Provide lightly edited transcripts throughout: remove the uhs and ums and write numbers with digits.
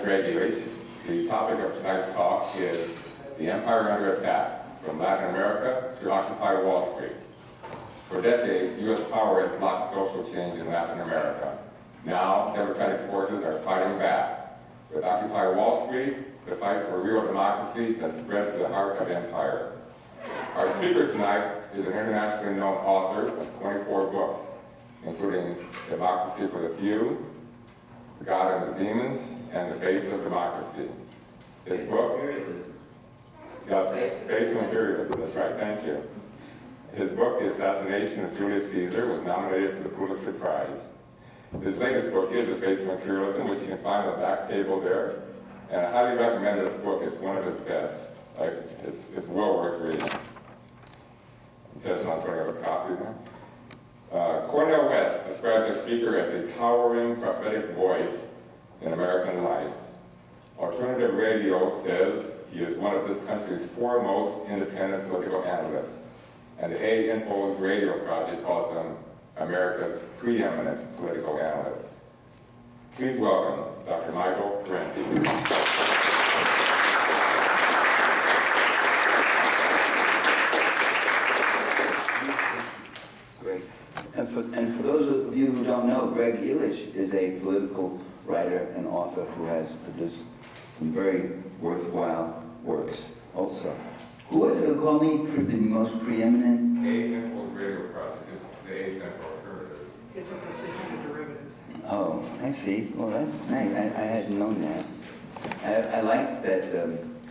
Greg Elitch. The topic of tonight's talk is the empire under attack, from Latin America to Occupy Wall Street. For decades, U.S. power has blocked social change in Latin America. Now, democratic forces are fighting back. With Occupy Wall Street, the fight for real democracy has spread to the heart of empire. Our speaker tonight is an internationally known author of 24 books, including Democracy for the Few, God and His Demons, and The Face of Democracy. His book, Face of Imperialism, that's right, thank you. His book, The Assassination of Julius Caesar, was nominated for the Pulitzer Prize. His latest book is The Face of Imperialism, which you can find on the back table there. And I highly recommend this book. It's one of his best. It's well worth reading. Desmond's going to have a copy there. Cornel West describes the speaker as a towering prophetic voice in American life. Alternative Radio says he is one of this country's foremost independent political analysts. And the A-Info's radio project calls him America's preeminent political analyst. Please welcome Dr. Michael Parenti. Great. And for those of you who don't know, Greg Elitch is a political writer and author who has produced some very worthwhile works also. Who was it who called me the most preeminent? A-Info's radio project. It's the A-Info alternative. It's a position derivative. Oh, I see. Well, that's nice. I hadn't known that. I like that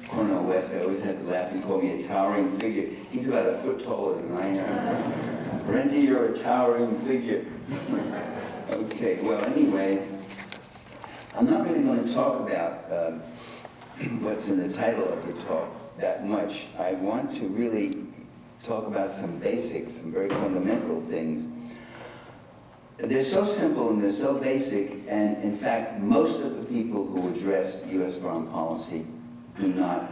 Cornel West. I always had to laugh. He called me a towering figure. He's about a foot taller than I am. Parenti, you're a towering figure. Okay, well, anyway, I'm not really going to talk about what's in the title of the talk that much. I want to really talk about some basics, some very fundamental things. They're so simple and they're so basic, and in fact, most of the people who address U.S. foreign policy do not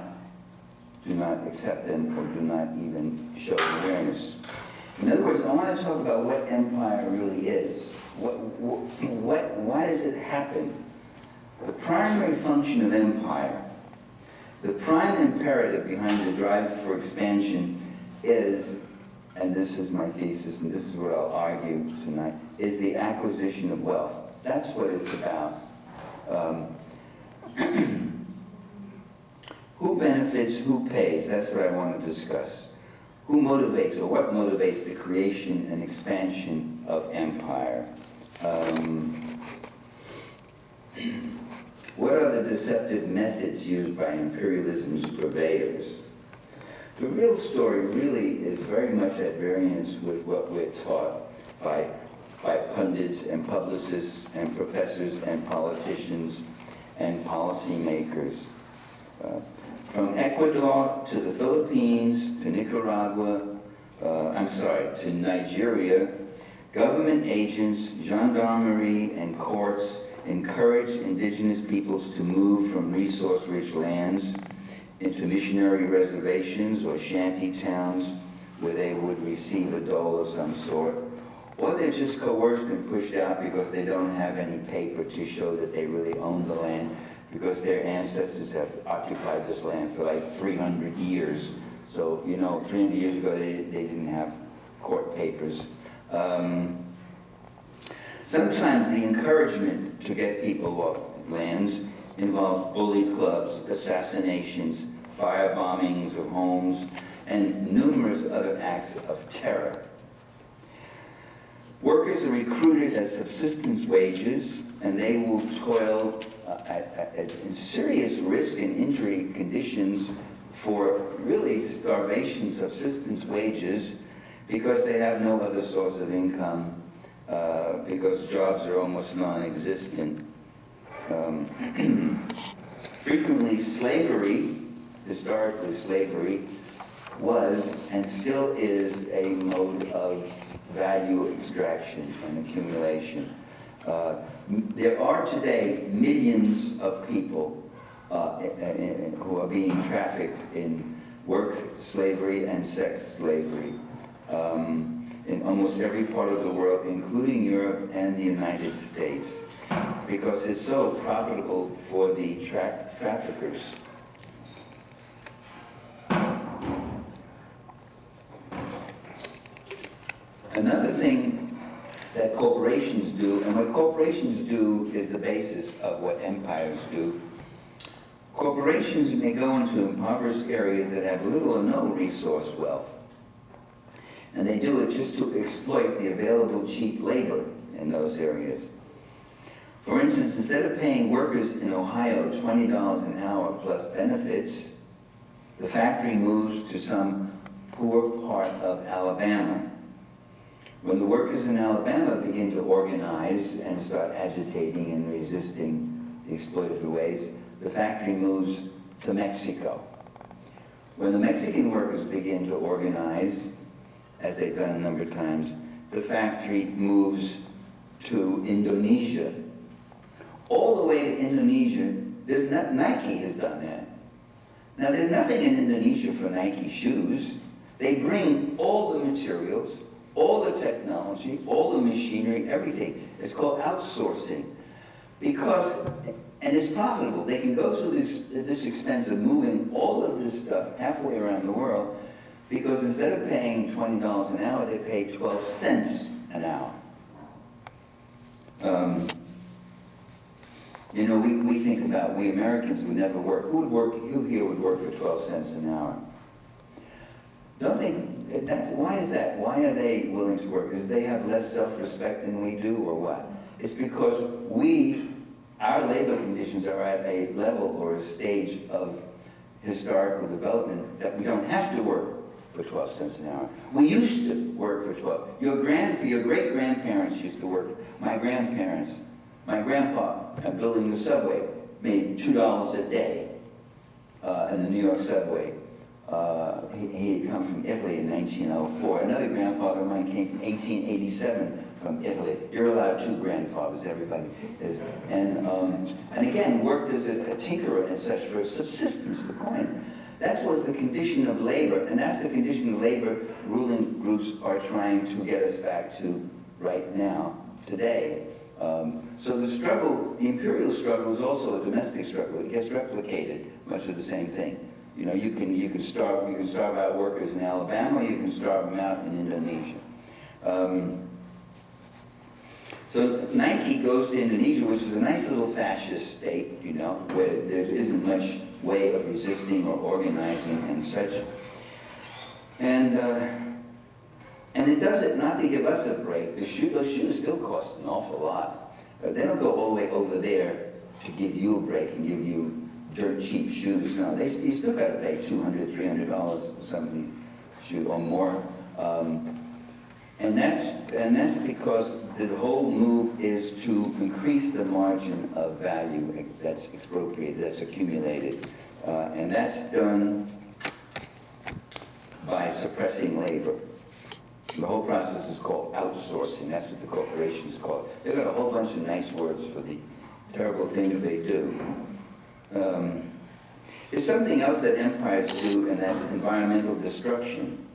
accept them or do not even show awareness. In other words, I want to talk about what empire really is. Why does it happen? The primary function of empire, the prime imperative behind the drive for expansion is, and this is my thesis, and this is what I'll argue tonight, is the acquisition of wealth. That's what it's about. Who benefits, who pays? That's what I want to discuss. Who motivates, or what motivates the creation and expansion of empire? What are the deceptive methods used by imperialism's purveyors? The real story really is very much at variance with what we're taught by pundits and publicists and professors and politicians and policymakers. From Ecuador to the Philippines to Nicaragua, to Nigeria, government agents, gendarmerie, and courts encourage indigenous peoples to move from resource-rich lands into missionary reservations or shanty towns where they would receive a dole of some sort, or they're just coerced and pushed out because they don't have any paper to show that they really own the land, because their ancestors have occupied this land for like 300 years. So, 300 years ago they didn't have court papers. Sometimes the encouragement to get people off lands involves bully clubs, assassinations, firebombings of homes, and numerous other acts of terror. Workers are recruited at subsistence wages, and they will toil in serious risk and injury conditions for really starvation subsistence wages, because they have no other source of income, because jobs are almost non-existent. Frequently slavery, historically slavery, was and still is a mode of value extraction and accumulation. There are today millions of people who are being trafficked in work slavery and sex slavery in almost every part of the world, including Europe and the United States. because it's so profitable for the traffickers. Another thing that corporations do, and what corporations do is the basis of what empires do. Corporations may go into impoverished areas that have little or no resource wealth. And they do it just to exploit the available cheap labor in those areas. For instance, instead of paying workers in Ohio $20 an hour plus benefits, the factory moves to some poor part of Alabama. When the workers in Alabama begin to organize and start agitating and resisting the exploitative ways, the factory moves to Mexico. When the Mexican workers begin to organize, as they've done a number of times, the factory moves to Indonesia. All the way to Indonesia, Nike has done that. Now, there's nothing in Indonesia for Nike shoes. They bring all the materials, all the technology, all the machinery, everything. It's called outsourcing. Because, and it's profitable. They can go through this expense of moving all of this stuff halfway around the world, because instead of paying $20 an hour, they pay 12 cents an hour. You know, we think about, we Americans would never work. Who here would work for 12 cents an hour? Don't think, why is that? Why are they willing to work? Is they have less self-respect than we do, or what? It's because our labor conditions are at a level or a stage of historical development that we don't have to work for 12 cents an hour. We used to work for 12. Your great-grandparents used to work. My grandparents, my grandpa, building the subway, made $2 a day in the New York subway. He had come from Italy in 1904. Another grandfather of mine came from 1887 from Italy. You're allowed 2 grandfathers, everybody is. And again, worked as a tinkerer and such for subsistence, for coins. That was the condition of labor, and that's the condition of labor ruling groups are trying to get us back to right now, today. So the struggle, the imperial struggle, is also a domestic struggle. It gets replicated, much of the same thing. You know, you can starve out workers in Alabama, you can starve them out in Indonesia. So Nike goes to Indonesia, which is a nice little fascist state, you know, where there isn't much way of resisting or organizing and such. And it does it not to give us a break. Those shoes still cost an awful lot. They don't go all the way over there to give you a break and give you dirt cheap shoes. No, you still got to pay $200, $300 for some of these shoes or more. And that's because the whole move is to increase the margin of value that's expropriated, that's accumulated. And that's done by suppressing labor. The whole process is called outsourcing. That's what the corporations call it. They've got a whole bunch of nice words for the terrible things they do. There's something else that empires do, and that's environmental destruction.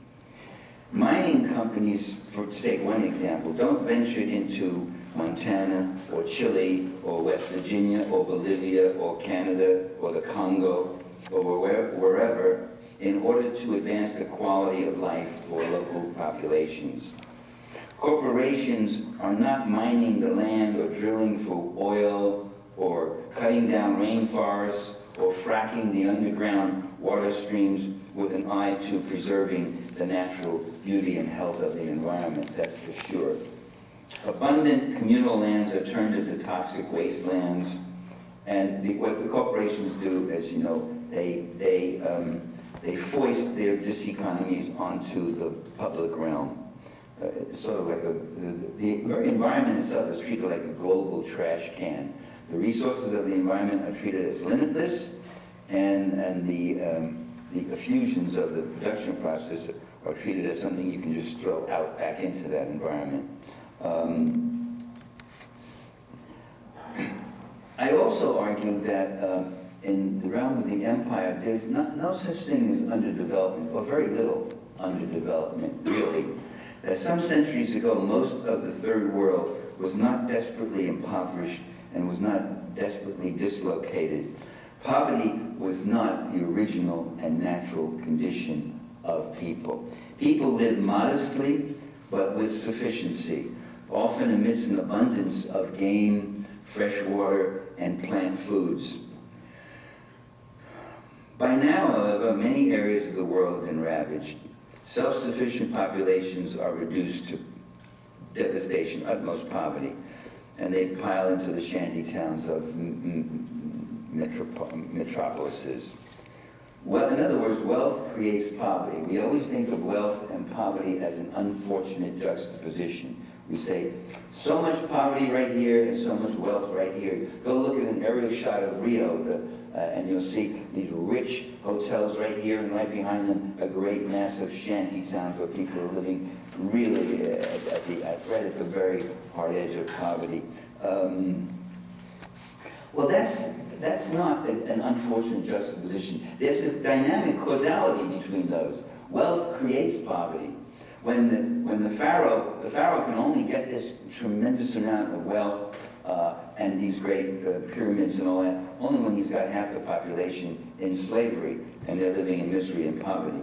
Mining companies, to take one example, don't venture into Montana or Chile or West Virginia or Bolivia or Canada or the Congo or wherever in order to advance the quality of life for local populations. Corporations are not mining the land or drilling for oil or cutting down rainforests or fracking the underground water streams with an eye to preserving the natural beauty and health of the environment, that's for sure. Abundant communal lands are turned into toxic wastelands, and what the corporations do, as you know, they foist their diseconomies onto the public realm. It's sort of like the very environment itself is treated like a global trash can. The resources of the environment are treated as limitless, and the effusions of the production process are treated as something you can just throw out back into that environment. I also argue that in the realm of the empire, there's no such thing as underdevelopment, or very little underdevelopment, really. That some centuries ago, most of the third world was not desperately impoverished and was not desperately dislocated. Poverty was not the original and natural condition of people. People lived modestly, but with sufficiency, often amidst an abundance of game, fresh water, and plant foods. By now, however, many areas of the world have been ravaged. Self-sufficient populations are reduced to devastation, utmost poverty, and they pile into the shanty towns of metropolises. Well, in other words, wealth creates poverty. We always think of wealth and poverty as an unfortunate juxtaposition. We say, so much poverty right here and so much wealth right here. Go look at an aerial shot of Rio, and you'll see these rich hotels right here, and right behind them, a great mass of shanty towns where people are living really right at the very hard edge of poverty. Well, that's not an unfortunate juxtaposition. There's a dynamic causality between those. Wealth creates poverty. When the pharaoh can only get this tremendous amount of wealth and these great pyramids and all that, only when he's got half the population in slavery and they're living in misery and poverty.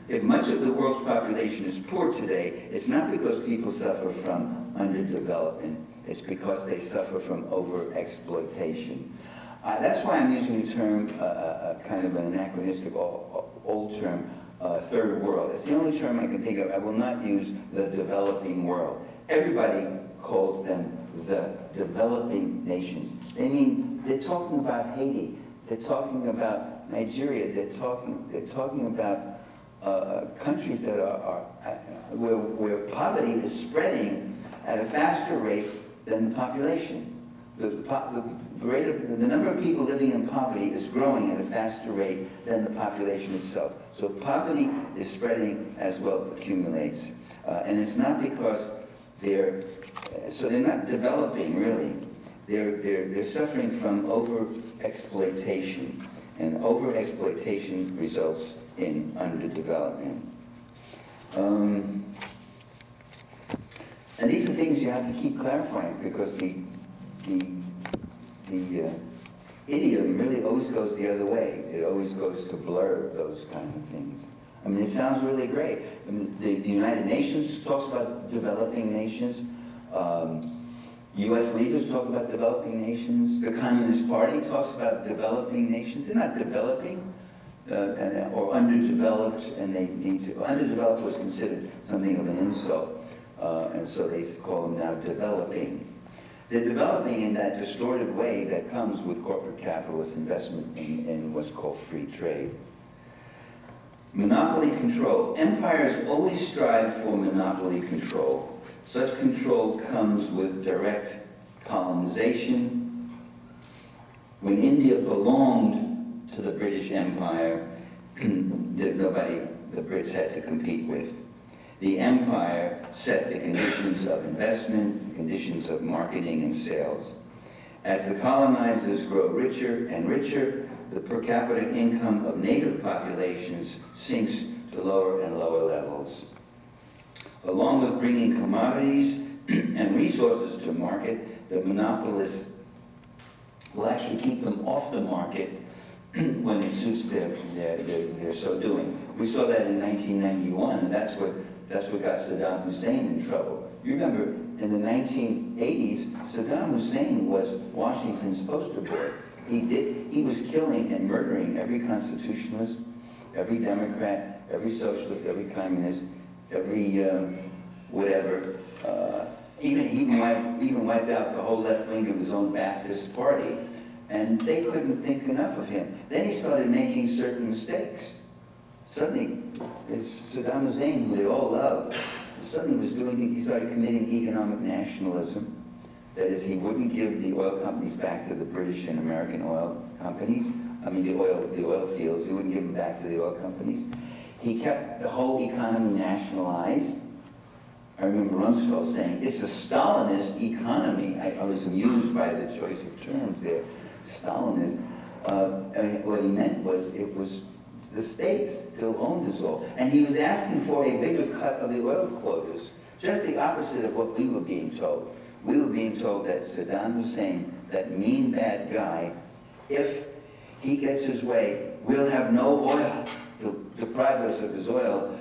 If much of the world's population is poor today, it's not because people suffer from underdevelopment. It's because they suffer from overexploitation. That's why I'm using the term, kind of an anachronistic old term, third world. It's the only term I can think of. I will not use the developing world. Everybody calls them the developing nations. They're talking about Haiti. They're talking about Nigeria. They're talking about countries that are where poverty is spreading at a faster rate than the population. The number of people living in poverty is growing at a faster rate than the population itself. So poverty is spreading as wealth accumulates. And it's not because they're not developing really. They're suffering from overexploitation. And overexploitation results in underdevelopment. And these are things you have to keep clarifying, because the idiom really always goes the other way. It always goes to blur those kind of things. It sounds really great. The United Nations talks about developing nations. U.S. leaders talk about developing nations. The Communist Party talks about developing nations. They're not developing or underdeveloped, and they need to. Underdeveloped was considered something of an insult. And so they call them now developing. They're developing in that distorted way that comes with corporate capitalist investment in what's called free trade. Monopoly control. Empires always strive for monopoly control. Such control comes with direct colonization. When India belonged to the British Empire, there's nobody the Brits had to compete with. The empire set the conditions of investment, the conditions of marketing and sales. As the colonizers grow richer and richer, the per capita income of native populations sinks to lower and lower levels. Along with bringing commodities and resources to market, the monopolists will actually keep them off the market when it suits their so doing. We saw that in 1991, and that's what got Saddam Hussein in trouble. You remember, in the 1980s, Saddam Hussein was Washington's poster boy. He was killing and murdering every constitutionalist, every Democrat, every socialist, every communist, every whatever. Even wiped out the whole left wing of his own Ba'athist party. And they couldn't think enough of him. Then he started making certain mistakes. Suddenly, Saddam Hussein, who they all loved, suddenly was doing things. He started committing economic nationalism. That is, he wouldn't give the oil companies back to the British and American oil companies. The oil fields. He wouldn't give them back to the oil companies. He kept the whole economy nationalized. I remember Rumsfeld saying, it's a Stalinist economy. I was amused by the choice of terms there. Stalinist. What he meant was it was the states still owned us all. And he was asking for a bigger cut of the oil quotas, just the opposite of what we were being told. We were being told that Saddam Hussein, that mean bad guy, if he gets his way, we'll have no oil. He'll deprive us of his oil.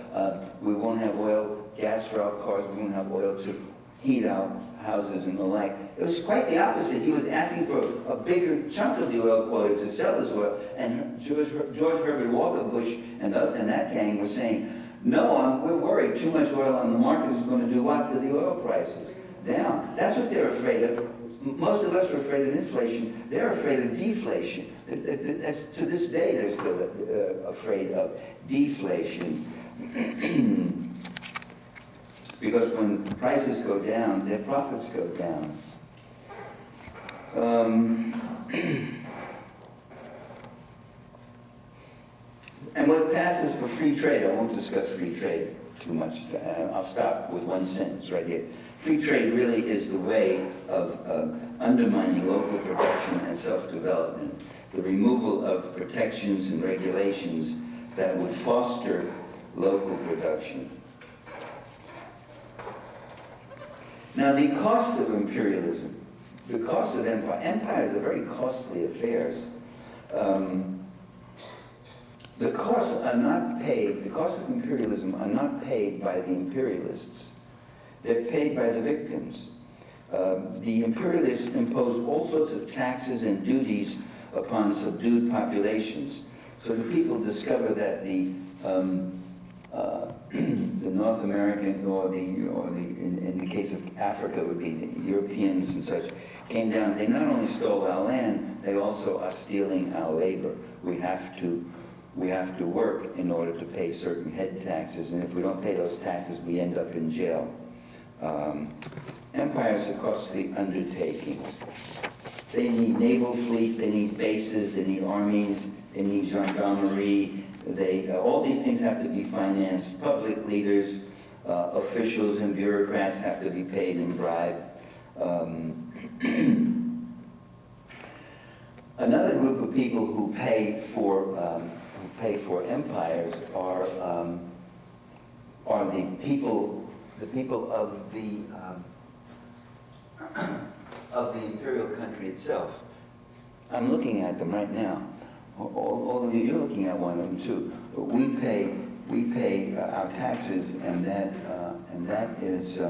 We won't have oil, gas for our cars, we won't have oil to heat our houses and the like. It was quite the opposite. He was asking for a bigger chunk of the oil quota to sell his oil. And George Herbert Walker Bush and that gang was saying, no, we're worried. Too much oil on the market is going to do what to the oil prices? Down. That's what they're afraid of. Most of us are afraid of inflation. They're afraid of deflation. To this day, they're still afraid of deflation. Because when prices go down, their profits go down. And what passes for free trade, I won't discuss free trade too much. I'll stop with one sentence right here. Free trade really is the way of undermining local production and self-development, the removal of protections and regulations that would foster local production. Now, the cost of imperialism, the cost of empire, empires are very costly affairs. The costs are not paid, the costs of imperialism are not paid by the imperialists. They're paid by the victims. The imperialists impose all sorts of taxes and duties upon subdued populations. So the people discover that the North American, or in the case of Africa, would be the Europeans and such, came down. They not only stole our land, they also are stealing our labor. We have to work in order to pay certain head taxes, and if we don't pay those taxes, we end up in jail. Empires are costly undertakings. They need naval fleets, they need bases, they need armies, they need gendarmerie. All these things have to be financed. Public leaders, officials and bureaucrats have to be paid and bribed. Another group of people who pay for empires are the people of the imperial country itself. I'm looking at them right now. All of you, you're looking at one of them too. But we pay our taxes, and that is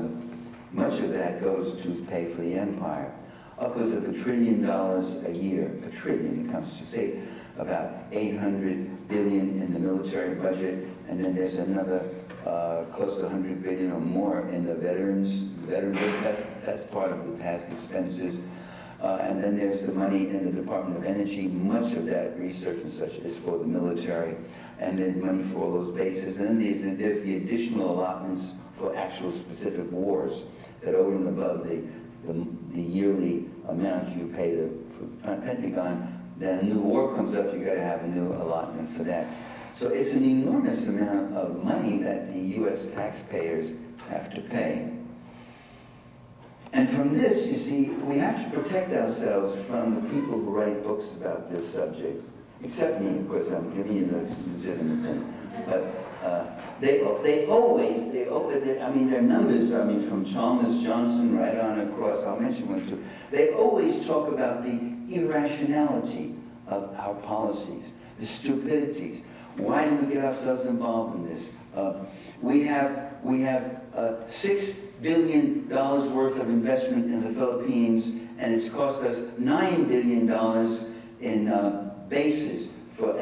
much of that goes to pay for the empire. Upwards of $1 trillion a year. $1 trillion, it comes to say about 800 billion in the military budget, and then there's another close to 100 billion or more in the veterans. That's part of the past expenses. And then there's the money in the Department of Energy. Much of that research and such is for the military, and there's money for all those bases. And then there's the additional allotments for actual specific wars that over and above the yearly amount you pay for the Pentagon. Then a new war comes up, you got to have a new allotment for that. So it's an enormous amount of money that the U.S. taxpayers have to pay. And from this, you see, we have to protect ourselves from the people who write books about this subject. Except me, of course, I'm giving you the legitimate thing. But they always, I mean, their numbers, I mean, from Chalmers Johnson right on across, I'll mention one too. They always talk about the irrationality of our policies, the stupidities. Why do we get ourselves involved in this? We have $6 billion worth of investment in the Philippines, and it's cost us $9 billion in bases for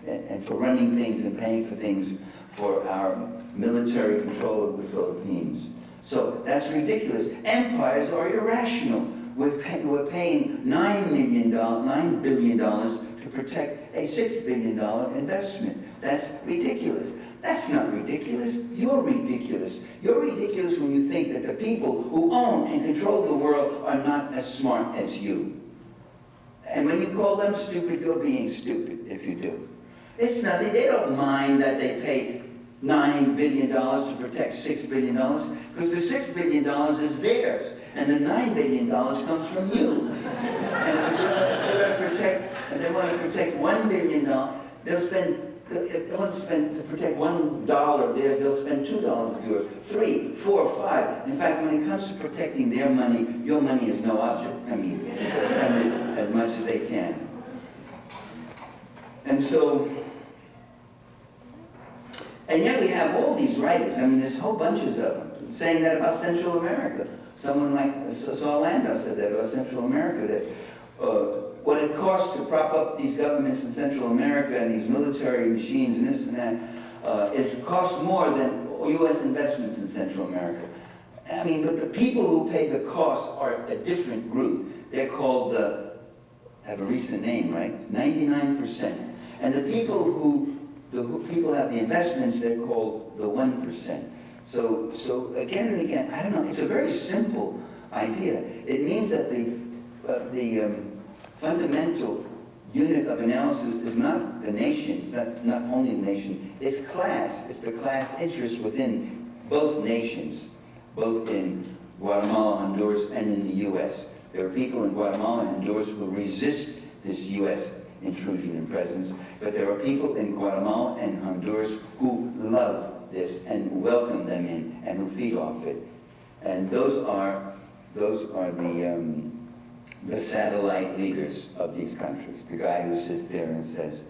and for running things and paying for things for our military control of the Philippines. So that's ridiculous. Empires are irrational. We're paying $9 billion to protect a $6 billion investment. That's ridiculous. That's not ridiculous. You're ridiculous. You're ridiculous when you think that the people who own and control the world are not as smart as you. And when you call them stupid, you're being stupid if you do. It's nothing. They don't mind that they pay $9 billion to protect $6 billion, because the $6 billion is theirs, and the $9 billion comes from you. And if they want to protect $1 billion, they'll spend if they want to spend, to protect $1 of theirs, they'll spend $2 of yours, 3, 4, 5. In fact, when it comes to protecting their money, your money is no object. I mean, they'll spend it as much as they can. And so, and yet we have all these writers, I mean, there's whole bunches of them, saying that about Central America. Someone like Saul Landau said that about Central America, that what it costs to prop up these governments in Central America and these military machines and this and that, it costs more than U.S. investments in Central America. I mean, but the people who pay the cost are a different group. They're called the, have a recent name, right? 99%. And the people who have the investments, they're called the 1%. So again and again, I don't know, it's a very simple idea. It means that the fundamental unit of analysis is not the nation, it's not only the nation, it's class. It's the class interest within both nations, both in Guatemala, Honduras, and in the U.S. There are people in Guatemala and Honduras who resist this U.S. intrusion and presence, but there are people in Guatemala and Honduras who love this and welcome them in and who feed off it. And those are the satellite leaders of these countries. The guy who sits there and says,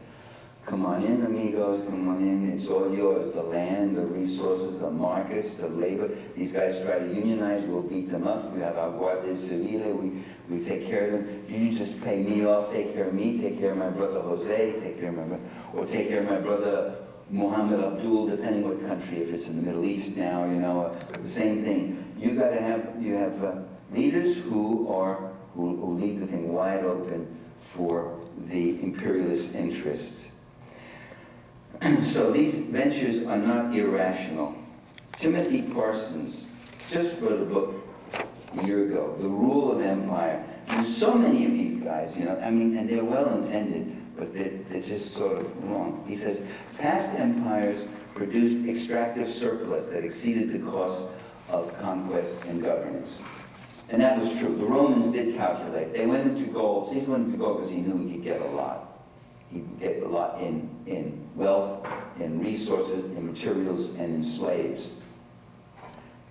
come on in, amigos, come on in, it's all yours. The land, the resources, the markets, the labor. These guys try to unionize, we'll beat them up. We have our Guardia Civil, we take care of them. You just pay me off, take care of me, take care of my brother Jose, take care of my brother, or take care of my brother Muhammad Abdul, depending what country, if it's in the Middle East now, you know, the same thing. You have leaders who leave the thing wide open for the imperialist interests. So these ventures are not irrational. Timothy Parsons just wrote a book a year ago, The Rule of Empire. There's so many of these guys, you know, I mean, and they're well-intended, but they're just sort of wrong. He says, past empires produced extractive surplus that exceeded the costs of conquest and governance. And that was true. The Romans did calculate. They went into gold. Caesar went into gold because he knew he could get a lot. He could get a lot in wealth, in resources, in materials, and in slaves.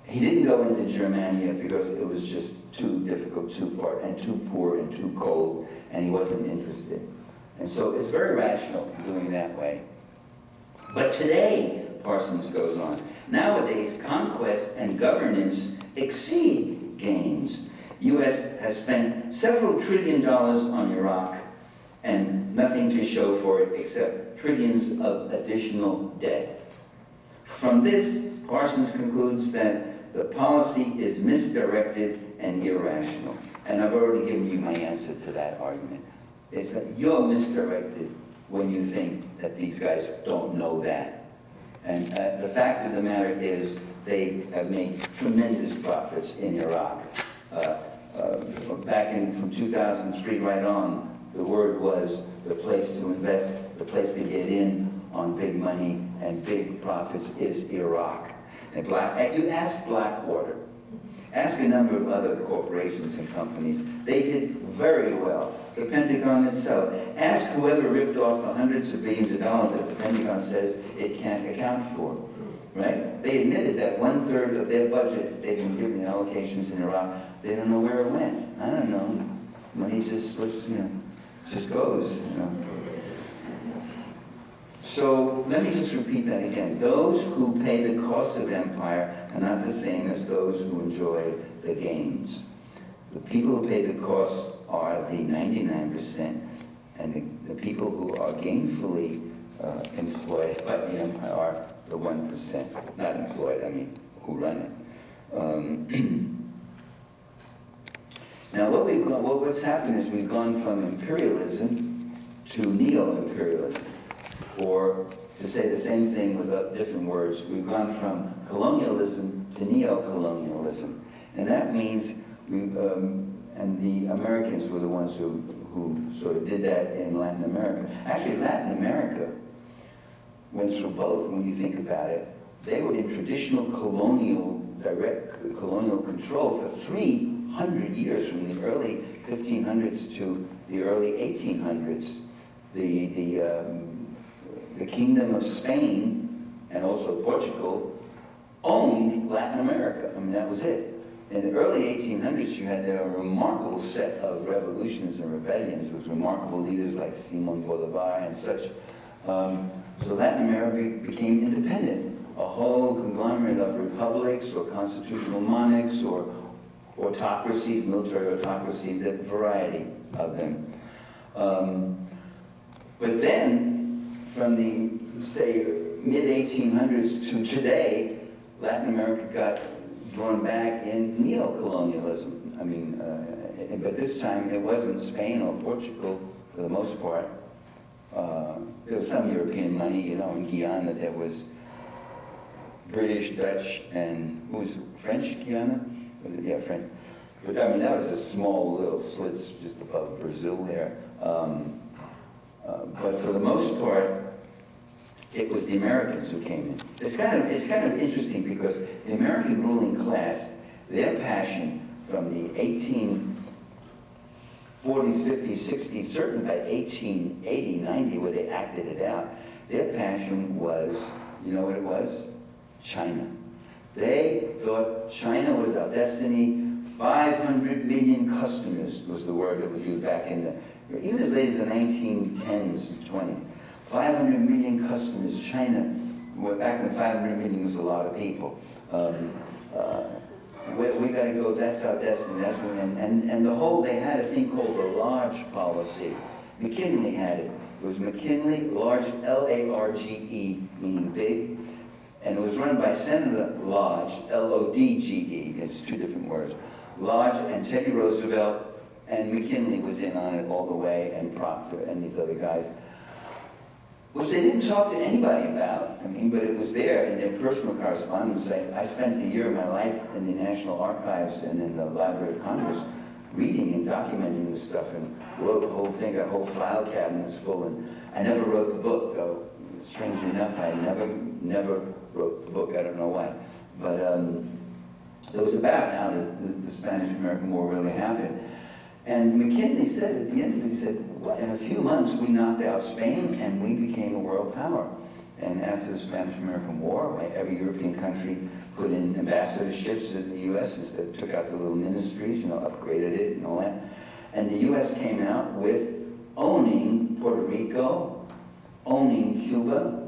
He didn't go into Germania because it was just too difficult, too far, and too poor, and too cold, and he wasn't interested. And so it's very rational doing it that way. But today, Parsons goes on, nowadays, conquest and governance exceed gains. U.S. has spent several $1 trillion on Iraq and nothing to show for it except trillions of additional debt. From this, Parsons concludes that the policy is misdirected and irrational. And I've already given you my answer to that argument. It's that you're misdirected when you think that these guys don't know that. And the fact of the matter is they have made tremendous profits in Iraq. Back from 2003 right on, the word was the place to invest, the place to get in on big money and big profits is Iraq. And you ask Blackwater, ask a number of other corporations and companies, they did very well. The Pentagon itself, ask whoever ripped off the hundreds of billions of dollars that the Pentagon says it can't account for, right? They admitted that 1/3 of their budget they've been giving allocations in Iraq, they don't know where it went. I don't know, money just slips, you know, just goes, you know. So let me just repeat that again. Those who pay the costs of empire are not the same as those who enjoy the gains. The people who pay the costs are the 99%, and the people who are gainfully employed by the empire are the 1%. Not employed, I mean, who run it. Now what's happened is we've gone from imperialism to neo-imperialism. Or to say the same thing with different words, we've gone from colonialism to neo-colonialism. And that means, and the Americans were the ones who sort of did that in Latin America. Actually, Latin America went through both. When you think about it, they were in traditional direct colonial control for 300 years, from the early 1500s to the early 1800s. The the Kingdom of Spain and also Portugal owned Latin America. I mean, that was it. In the early 1800s, you had a remarkable set of revolutions and rebellions with remarkable leaders like Simon Bolivar and such. So Latin America became independent. A whole conglomerate of republics or constitutional monarchs or autocracies, military autocracies, a variety of them. But then, from the, say, mid-1800s to today, Latin America got drawn back in neo-colonialism. I mean, but this time it wasn't Spain or Portugal for the most part. There was some European money, you know, in Guyana there was British, Dutch, and who was French Guyana? Was it? Yeah, French. But I mean, that was a small little slits just above Brazil there. But for the most part, it was the Americans who came in. It's kind of interesting because the American ruling class, their passion from the 1840s, 50s, 60s, certainly by 1880, 90, where they acted it out, their passion was, you know what it was? China. They thought China was our destiny. 500 million customers was the word that was used back in the, even as late as the 1910s and 20s. 500 million customers, China, well, back when 500 million was a lot of people. We got to go, that's our destiny, that's what, and the whole, they had a thing called the large policy. McKinley had it. It was McKinley, large, L-A-R-G-E, meaning big, and it was run by Senator Lodge, L-O-D-G-E, it's two different words. Lodge and Teddy Roosevelt, and McKinley was in on it all the way, and Proctor and these other guys, which they didn't talk to anybody about. I mean, but it was there in their personal correspondence. I spent a year of my life in the National Archives and in the Library of Congress reading and documenting this stuff and wrote the whole thing, got whole file cabinets full, and I never wrote the book, though. Strangely enough, I never wrote the book, I don't know why. But it was about how the Spanish-American War really happened. And McKinley said at the end of it, he said, well, in a few months we knocked out Spain and we became a world power. And after the Spanish-American War, every European country put in ambassadorships in the U.S. instead, took out the little ministries, you know, upgraded it and all that. And the U.S. came out with owning Puerto Rico, owning Cuba,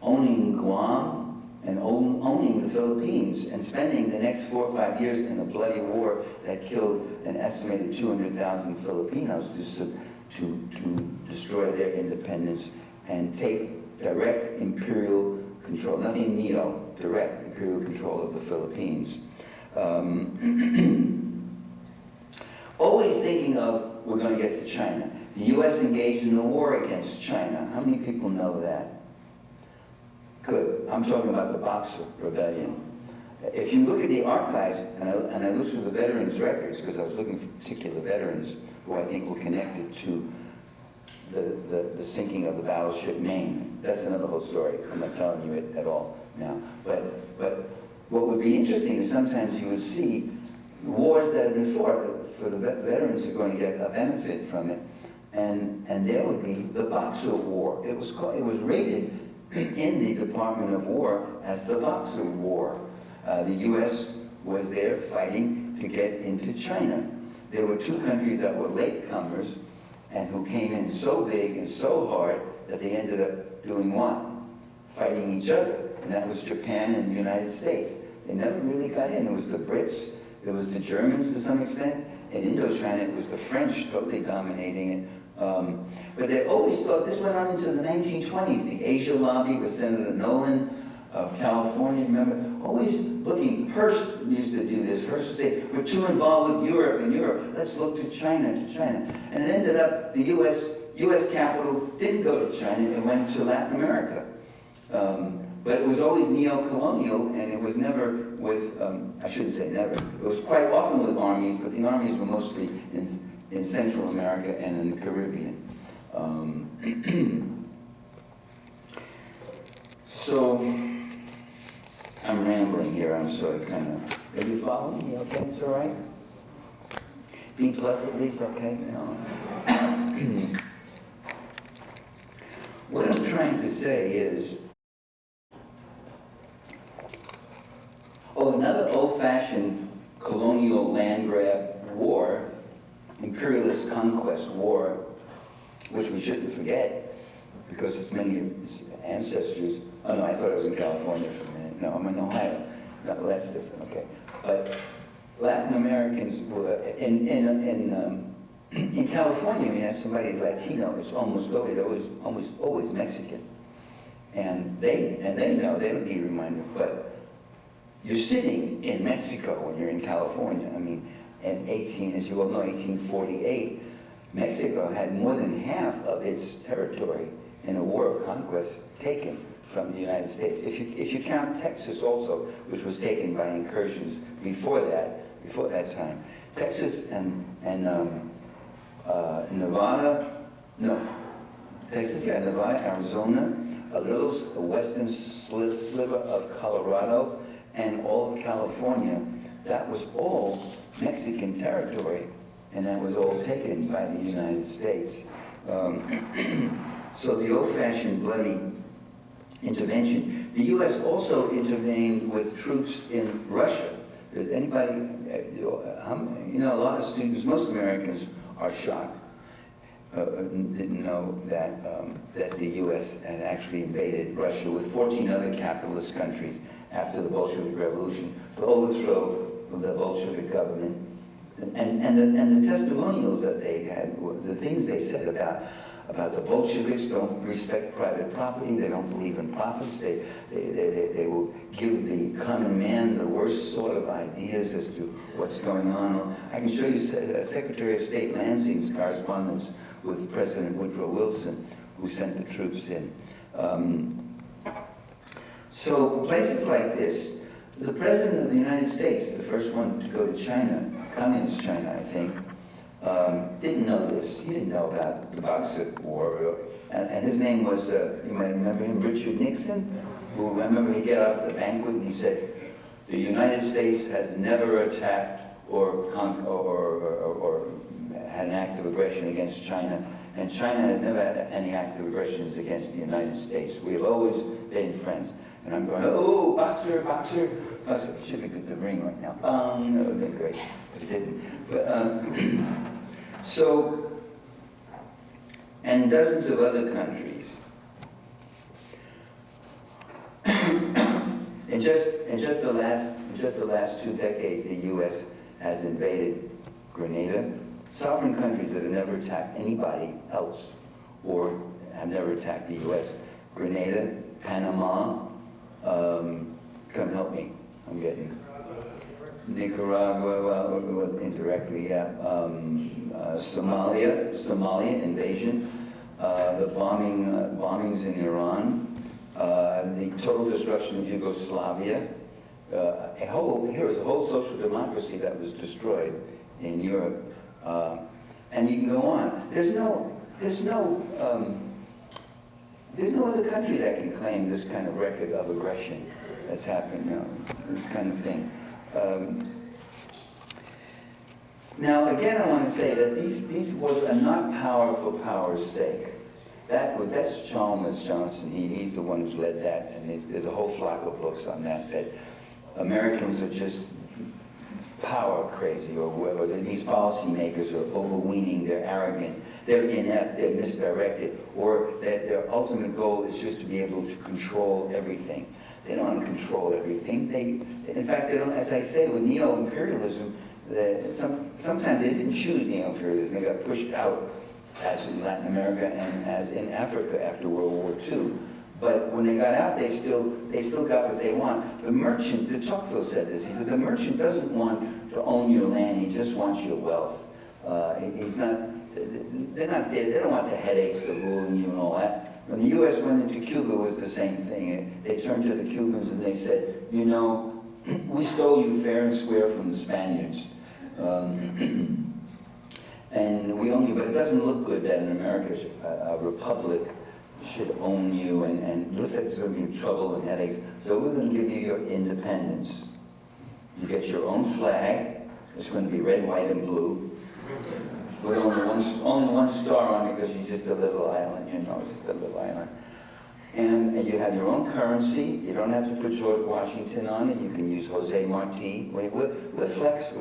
owning Guam, and owning the Philippines, and spending the next 4 or 5 years in a bloody war that killed an estimated 200,000 Filipinos to destroy their independence and take direct imperial control, nothing neo, direct imperial control of the Philippines. Always thinking of, we're going to get to China. The U.S. engaged in a war against China. How many people know that? Good. I'm talking about the Boxer Rebellion. If you look at the archives, and I looked through the veterans' records, because I was looking for particular veterans who I think were connected to the sinking of the battleship Maine. That's another whole story. I'm not telling you it at all now. But what would be interesting is sometimes you would see wars that have been fought, for the veterans are going to get a benefit from it, and there would be the Boxer War. It was rated in the Department of War as the Boxer War. The U.S. was there fighting to get into China. There were two countries that were latecomers and who came in so big and so hard that they ended up doing what? Fighting each other. And that was Japan and the United States. They never really got in. It was the Brits, it was the Germans to some extent. In Indochina, it was the French totally dominating it. But they always thought, this went on into the 1920s, the Asia lobby with Senator Nolan of California, remember? Always looking, Hearst used to do this. Hearst would say, we're too involved with Europe and Europe. Let's look to China, to China. And it ended up, the U.S. capital didn't go to China, it went to Latin America. But it was always neo-colonial, and it was never with, I shouldn't say never, it was quite often with armies, but the armies were mostly in Central America and in the Caribbean. So, I'm rambling here, I'm sort of kind of, are you following me okay, it's all right? B plus at least, okay? No. What I'm trying trying to say is, another old-fashioned colonial land grab war, imperialist conquest war, which we shouldn't forget, because it's many of his ancestors. Oh no, I thought I was in California for a minute. No, I'm in Ohio. No, well, that's different, okay. But Latin Americans were, in California, when you ask somebody Latino, it's almost always Mexican. And they know, they don't need a reminder, but you're sitting in Mexico when you're in California. I mean, as you all know, 1848, Mexico had more than half of its territory in a war of conquest taken from the United States. If you count Texas also, which was taken by incursions before that time. Texas and Nevada, Nevada, Arizona, a little western sliver of Colorado, and all of California, that was all Mexican territory, and that was all taken by the United States. So the old-fashioned bloody intervention. The U.S. also intervened with troops in Russia. Does anybody, a lot of students, most Americans are shocked, didn't know that the U.S. had actually invaded Russia with 14 other capitalist countries after the Bolshevik Revolution to overthrow the Bolshevik government. And the testimonials that they had, the things they said about the Bolsheviks don't respect private property, they don't believe in profits, they will give the common man the worst sort of ideas as to what's going on. I can show you Secretary of State Lansing's correspondence with President Woodrow Wilson, who sent the troops in. So places like this, the President of the United States, the first one to go to China, Communist China, I think, didn't know this. He didn't know about the Boxer War. And his name was, you might remember him, Richard Nixon, who, remember, he got up at the banquet and he said, the United States has never attacked or had an act of aggression against China, and China has never had any act of aggressions against the United States. We have always been friends. And I'm going, oh, Boxer. It should be good to ring right now. That would have been great if it didn't. But, so, and dozens of other countries. in just the last 2 decades, the U.S. has invaded Grenada, sovereign countries that have never attacked anybody else or have never attacked the U.S. Grenada, Panama, come help me. I'm getting Nicaragua, well, indirectly, yeah. Somalia invasion, the bombings in Iran, the total destruction of Yugoslavia. Here was a whole social democracy that was destroyed in Europe, and you can go on. There's no other country that can claim this kind of record of aggression that's happened, this kind of thing. Now, again, I want to say that these was a not powerful power's sake. That's Chalmers Johnson. He's the one who's led that, and there's a whole flock of books on that Americans are just power crazy, or these policymakers are overweening, they're arrogant, they're inept, they're misdirected, or that their ultimate goal is just to be able to control everything. They don't want to control everything. In fact, they don't, as I say, with neo-imperialism, sometimes they didn't choose neo-imperialism. They got pushed out, as in Latin America and as in Africa after World War II. But when they got out, they still got what they want. The merchant, de Tocqueville said this, he said, the merchant doesn't want to own your land, he just wants your wealth. They don't want the headaches of ruling you and all that. When the U.S. went into Cuba, it was the same thing. They turned to the Cubans and they said, we stole you fair and square from the Spaniards. And we own you, but it doesn't look good that in America a republic should own you, and it looks like there's going to be trouble and headaches. So we're going to give you your independence. You get your own flag. It's going to be red, white, and blue. With only one star on it because you're just a little island, just a little island. And you have your own currency. You don't have to put George Washington on it. You can use Jose Marti. We're flex.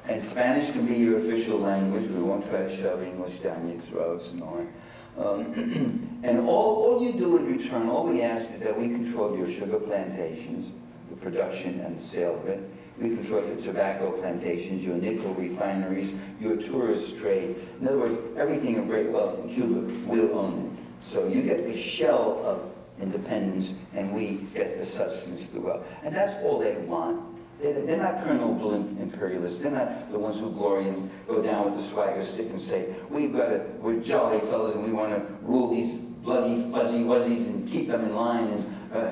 And Spanish can be your official language. We won't try to shove English down your throats and all that. And all you do in return, all we ask is that we control your sugar plantations, the production and the sale of it. We control your tobacco plantations, your nickel refineries, your tourist trade. In other words, everything of great wealth in Cuba, we'll own it. So you get the shell of independence, and we get the substance of the wealth. And that's all they want. They're not Colonel Blimp imperialists. They're not the ones who glory and go down with the swagger stick and say, we're jolly fellows and we want to rule these bloody fuzzy wuzzies and keep them in line and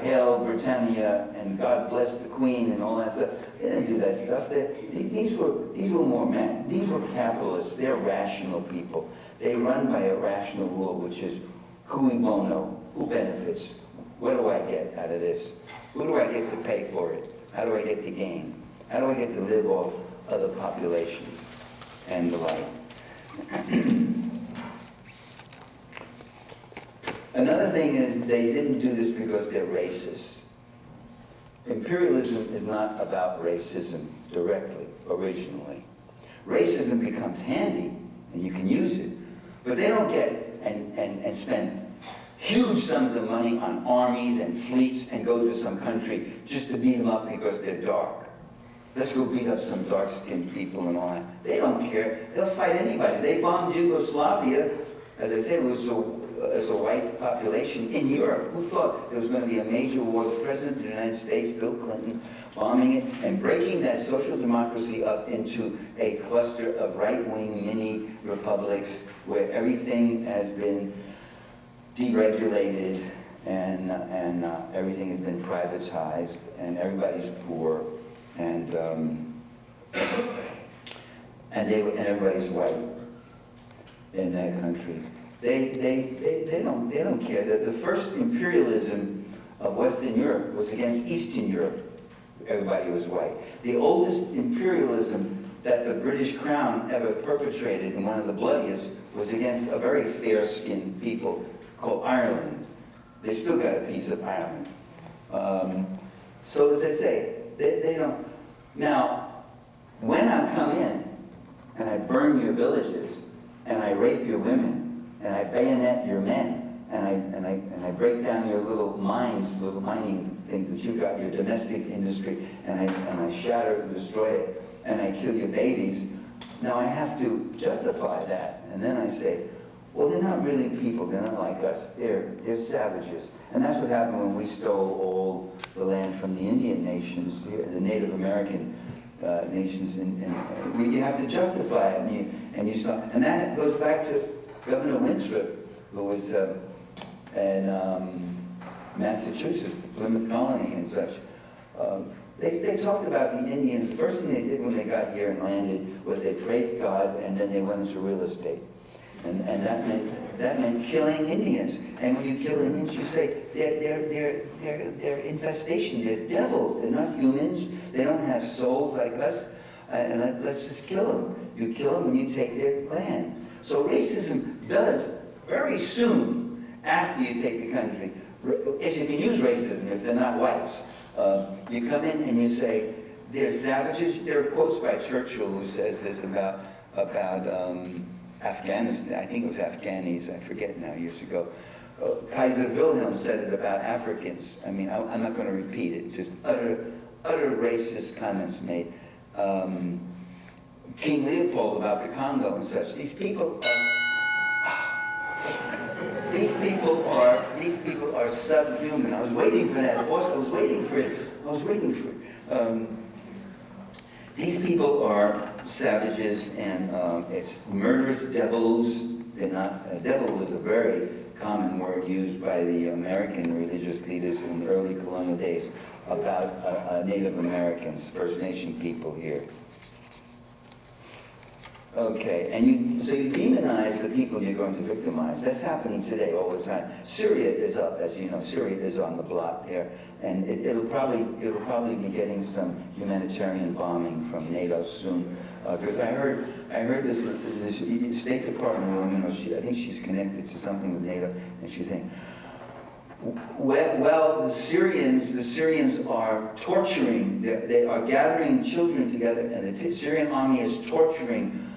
hail Britannia and God bless the Queen and all that stuff. They didn't do that stuff. These were capitalists. They're rational people. They run by a rational rule, which is cui bono, who benefits? What do I get out of this? Who do I get to pay for it? How do I get to gain? How do I get to live off other populations and the like? Another thing is they didn't do this because they're racist. Imperialism is not about racism directly, originally. Racism becomes handy, and you can use it, but they don't get and spend huge sums of money on armies and fleets and go to some country just to beat them up because they're dark. Let's go beat up some dark-skinned people and all that. They don't care. They'll fight anybody. They bombed Yugoslavia, as I said, it was as a white population in Europe. Who thought there was going to be a major war? The President of the United States, Bill Clinton, bombing it and breaking that social democracy up into a cluster of right-wing mini republics where everything has been deregulated and everything has been privatized and everybody's poor and everybody's white in that country. They don't care that the first imperialism of Western Europe was against Eastern Europe. Everybody was white. The oldest imperialism that the British Crown ever perpetrated, and one of the bloodiest, was against a very fair-skinned people called Ireland. They still got a piece of Ireland. So as I say, they don't. Now, when I come in and I burn your villages and I rape your women and I bayonet your men and I break down your little mines, little mining things that you've got, your domestic industry, and I shatter and destroy it and I kill your babies, now I have to justify that. And then I say, well, they're not really people. They're not like us. They're savages. And that's what happened when we stole all the land from the Indian nations, the Native American nations. And you have to justify it. And you stop. And that goes back to Governor Winthrop, who was in Massachusetts, the Plymouth Colony and such. They talked about the Indians. The first thing they did when they got here and landed was they praised God, and then they went into real estate. And that meant killing Indians. And when you kill Indians, you say they're infestation. They're devils. They're not humans. They don't have souls like us. And let's just kill them. You kill them and you take their land. So racism does very soon after you take the country. If you can use racism, if they're not whites, you come in and you say they're savages. There are quotes by Churchill who says this about Afghanistan. I think it was Afghanis, I forget now, years ago. Kaiser Wilhelm said it about Africans. I mean, I'm not going to repeat it, just utter racist comments made. King Leopold about the Congo and such. These people are subhuman. I was waiting for that, boss. I was waiting for it. These people are savages, and it's murderous devils. They're not. Devil is a very common word used by the American religious leaders in the early colonial days about Native Americans, First Nation people here. Okay, and so you demonize the people you're going to victimize. That's happening today all the time. Syria is up, as you know. Syria is on the block there, and it'll probably be getting some humanitarian bombing from NATO soon. Because I heard this State Department woman, I think she's connected to something with NATO, and she's saying, well, the Syrians are torturing. They are gathering children together, and the Syrian army is torturing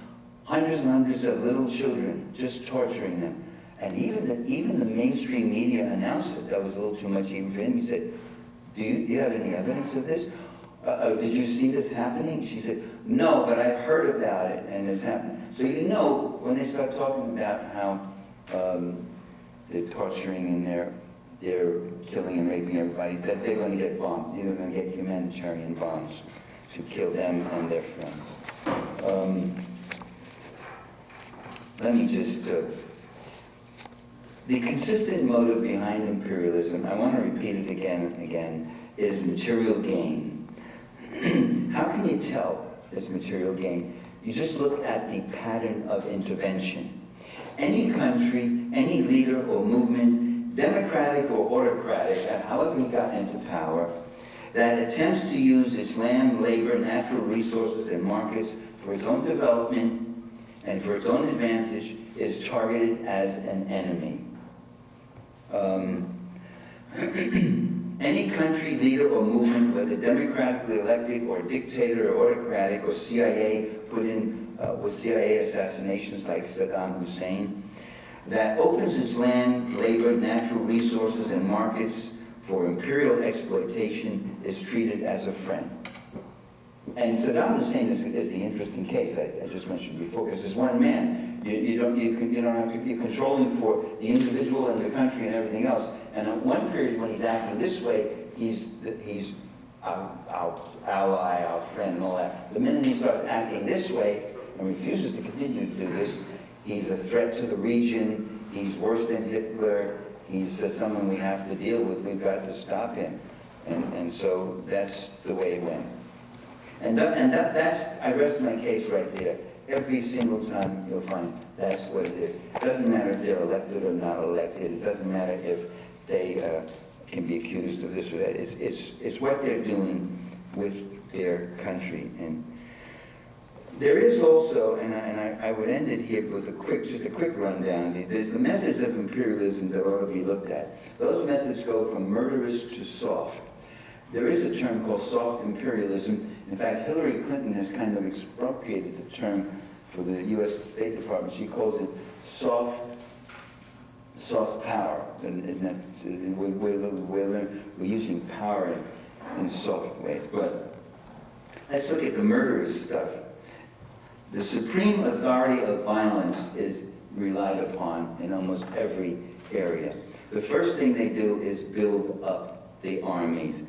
hundreds and hundreds of little children, just torturing them. And even the mainstream media announced it. That was a little too much even for him. He said, do you have any evidence of this? Did you see this happening? She said, no, but I've heard about it, and it's happening. So you know, when they start talking about how they're torturing and they're killing and raping everybody, that they're going to get bombed. They're going to get humanitarian bombs to kill them and their friends. Let me just, the consistent motive behind imperialism, I want to repeat it again and again, is material gain. How can you tell it's material gain? You just look at the pattern of intervention. Any country, any leader or movement, democratic or autocratic, however he got into power, that attempts to use its land, labor, natural resources, and markets for its own development and for its own advantage is targeted as an enemy. Any country, leader, or movement, whether democratically elected or dictator or autocratic or CIA put in with CIA assassinations like Saddam Hussein, that opens its land, labor, natural resources, and markets for imperial exploitation is treated as a friend. And Saddam Hussein is the interesting case I just mentioned before, because there's one man. You're controlling for the individual and the country and everything else. And at one period when he's acting this way, he's our ally, our friend, and all that. The minute he starts acting this way and refuses to continue to do this, he's a threat to the region. He's worse than Hitler. He's someone we have to deal with. We've got to stop him. And so that's the way it went. And that's, I rest my case right there. Every single time you'll find that's what it is. It doesn't matter if they're elected or not elected. It doesn't matter if they can be accused of this or that. It's what they're doing with their country. And there is also, and I would end it here with just a quick rundown. There's the methods of imperialism that ought to be looked at. Those methods go from murderous to soft. There is a term called soft imperialism. In fact, Hillary Clinton has kind of expropriated the term for the U.S. State Department. She calls it soft power. Isn't that, we're using power in soft ways. But let's look at the murderous stuff. The supreme authority of violence is relied upon in almost every area. The first thing they do is build up the armies.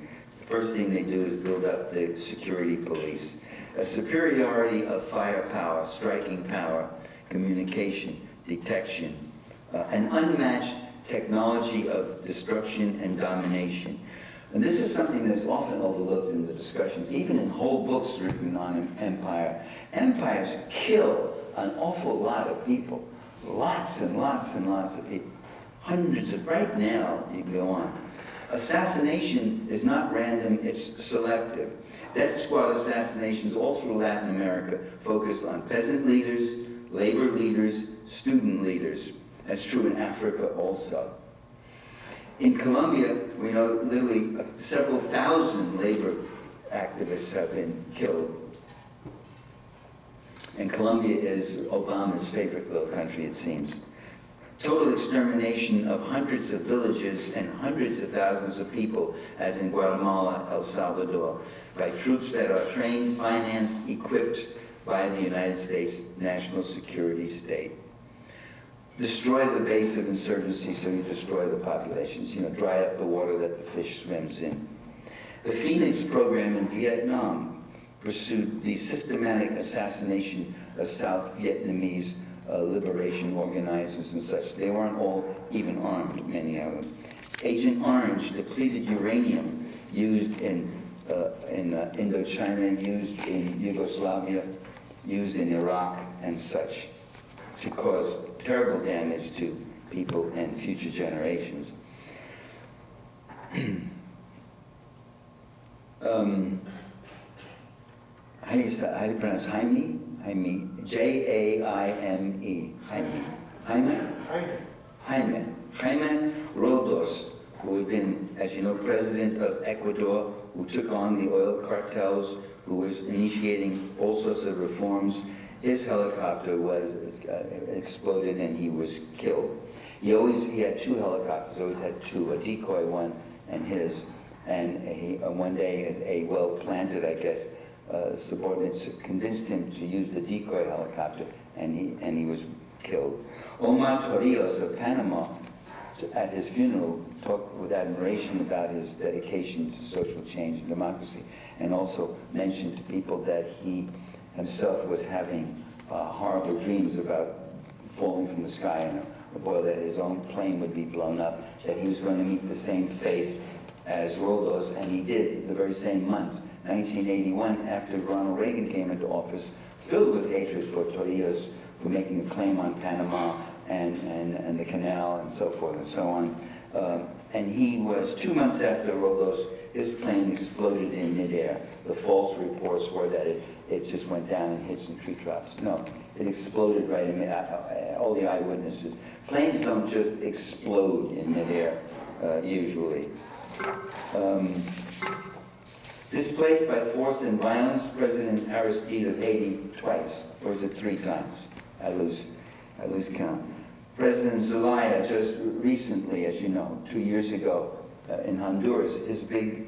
First thing they do is build up the security police. A superiority of firepower, striking power, communication, detection, an unmatched technology of destruction and domination. And this is something that's often overlooked in the discussions, even in whole books written on empire. Empires kill an awful lot of people, lots and lots and lots of people. Hundreds of, right now, you can go on. Assassination is not random, it's selective. Death squad assassinations all through Latin America focused on peasant leaders, labor leaders, student leaders. That's true in Africa also. In Colombia, we know literally several thousand labor activists have been killed. And Colombia is Obama's favorite little country, it seems. Total extermination of hundreds of villages and hundreds of thousands of people, as in Guatemala, El Salvador, by troops that are trained, financed, equipped by the United States National Security State. Destroy the base of insurgency, so you destroy the populations. Dry up the water that the fish swims in. The Phoenix program in Vietnam pursued the systematic assassination of South Vietnamese liberation organizers and such. They weren't all even armed, many of them. Agent Orange, depleted uranium used in Indochina, used in Yugoslavia, used in Iraq and such to cause terrible damage to people and future generations. How do you pronounce Jaime? Jaime, J-A-I-M-E, Jaime. Jaime Roldos, who had been, as you know, president of Ecuador, who took on the oil cartels, who was initiating all sorts of reforms. His helicopter was exploded and he was killed. He had two helicopters, always had two, a decoy one and his. And one day, a well-planted, I guess, subordinates convinced him to use the decoy helicopter, and he was killed. Omar Torrijos of Panama, at his funeral, talked with admiration about his dedication to social change and democracy, and also mentioned to people that he himself was having horrible dreams about falling from the sky and a boy, that his own plane would be blown up, that he was going to meet the same fate as Roldos, and he did the very same month, 1981, after Ronald Reagan came into office, filled with hatred for Torrijos for making a claim on Panama and the canal and so forth and so on. And he was 2 months after Roldos, his plane exploded in midair. The false reports were that it just went down and hit some tree tops. No, it exploded right in midair. All the eyewitnesses. Planes don't just explode in midair, usually. Displaced by force and violence, President Aristide of Haiti twice, or is it 3 times? I lose count. President Zelaya just recently, as you know, 2 years ago in Honduras, his big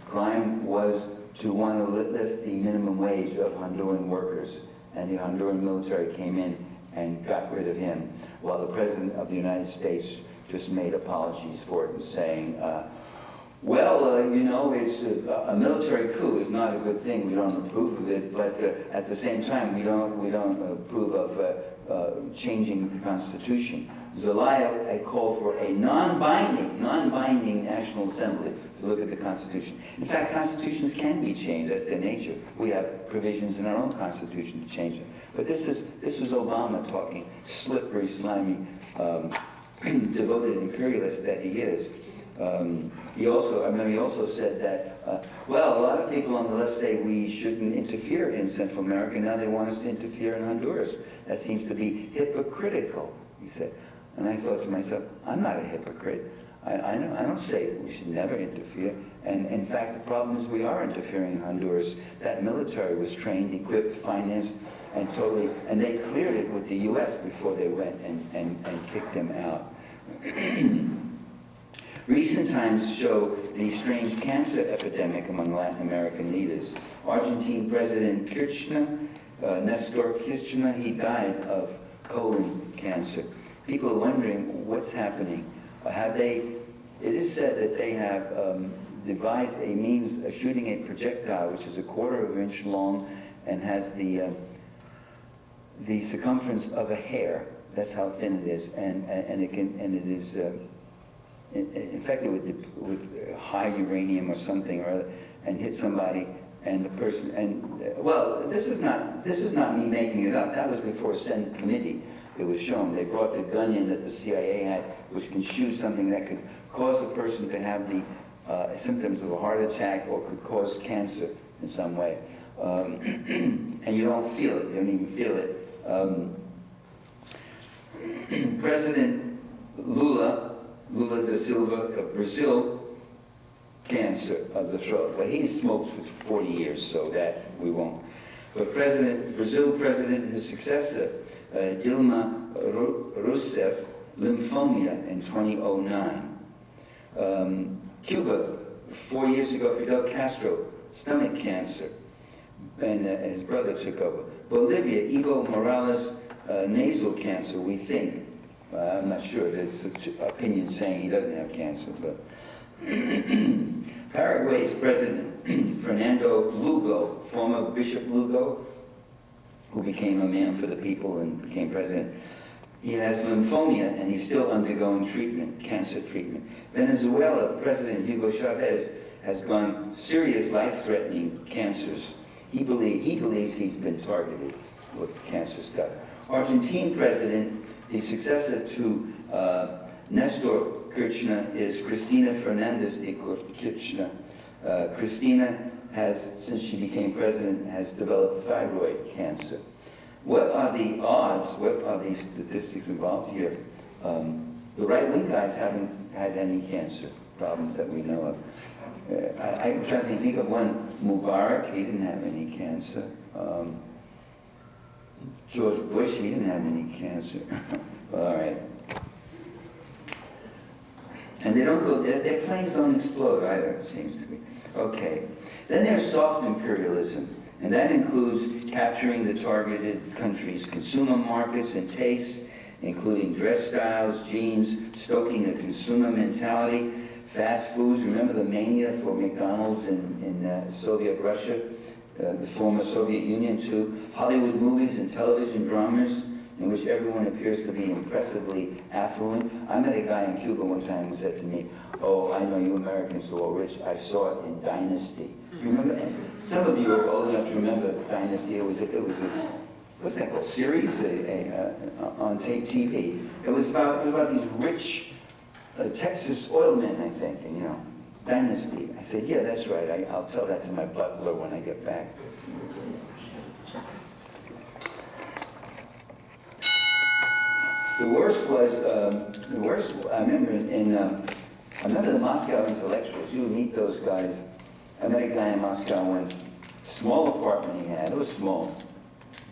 crime was to want to lift the minimum wage of Honduran workers, and the Honduran military came in and got rid of him, while the President of the United States just made apologies for it and saying, you know, it's a military coup is not a good thing. We don't approve of it, but at the same time, we don't approve of changing the Constitution. Zelaya had called for a non-binding National Assembly to look at the Constitution. In fact, constitutions can be changed. That's their nature. We have provisions in our own Constitution to change it. But this was Obama talking, slippery, slimy, devoted imperialist that he is. He also said that, a lot of people on the left say we shouldn't interfere in Central America. Now they want us to interfere in Honduras. That seems to be hypocritical, he said. And I thought to myself, I'm not a hypocrite. I don't say we should never interfere. And in fact, the problem is we are interfering in Honduras. That military was trained, equipped, financed, and they cleared it with the U.S. before they went and kicked them out. Recent times show the strange cancer epidemic among Latin American leaders. Argentine President Nestor Kirchner, he died of colon cancer. People are wondering what's happening. It is said that they have devised a means of shooting a projectile which is 1/4 of an inch long and has the circumference of a hair. That's how thin it is, and it is infected with high uranium or something or other, and hit somebody, and the person. This is not me making it up. That was before a Senate committee. It was shown. They brought the gun in that the CIA had, which can shoot something that could cause a person to have the symptoms of a heart attack or could cause cancer in some way. And you don't feel it. You don't even feel it. President Lula da Silva of Brazil, cancer of the throat. But he smoked for 40 years, so that we won't. But Brazil President, his successor, Dilma Rousseff, lymphoma in 2009. Cuba, 4 years ago, Fidel Castro, stomach cancer, and his brother took over. Bolivia, Evo Morales, nasal cancer, we think. I'm not sure. There's opinions saying he doesn't have cancer, but Paraguay's president, Fernando Lugo, former Bishop Lugo, who became a man for the people and became president. He has lymphoma and he's still undergoing treatment, cancer treatment. Venezuela, President Hugo Chavez has gone serious life-threatening cancers. he believes he's been targeted with cancer stuff. Argentine president, the successor to Nestor Kirchner, is Cristina Fernandez de Kirchner. Cristina has, since she became president, has developed thyroid cancer. What are the odds, what are the statistics involved here? The right-wing guys haven't had any cancer problems that we know of. I'm trying to think of one. Mubarak, he didn't have any cancer. George Bush, he didn't have any cancer. All right. And they don't go, their planes don't explode either, it seems to be. Okay. Then there's soft imperialism, and that includes capturing the targeted country's consumer markets and tastes, including dress styles, jeans, stoking the consumer mentality, fast foods. Remember the mania for McDonald's in Soviet Russia, the former Soviet Union too. Hollywood movies and television dramas in which everyone appears to be impressively affluent. I met a guy in Cuba one time who said to me, "Oh, I know you Americans are all rich. I saw it in Dynasty." Remember? And some of you are old enough to remember Dynasty. It was a what's that called? Series on tape TV. It was about these rich Texas oil men, I think, and you know, Dynasty. I said, yeah, that's right. I'll tell that to my butler when I get back. The worst was, I remember the Moscow intellectuals. You would meet those guys. I met a guy in Moscow once, small apartment he had. It was small,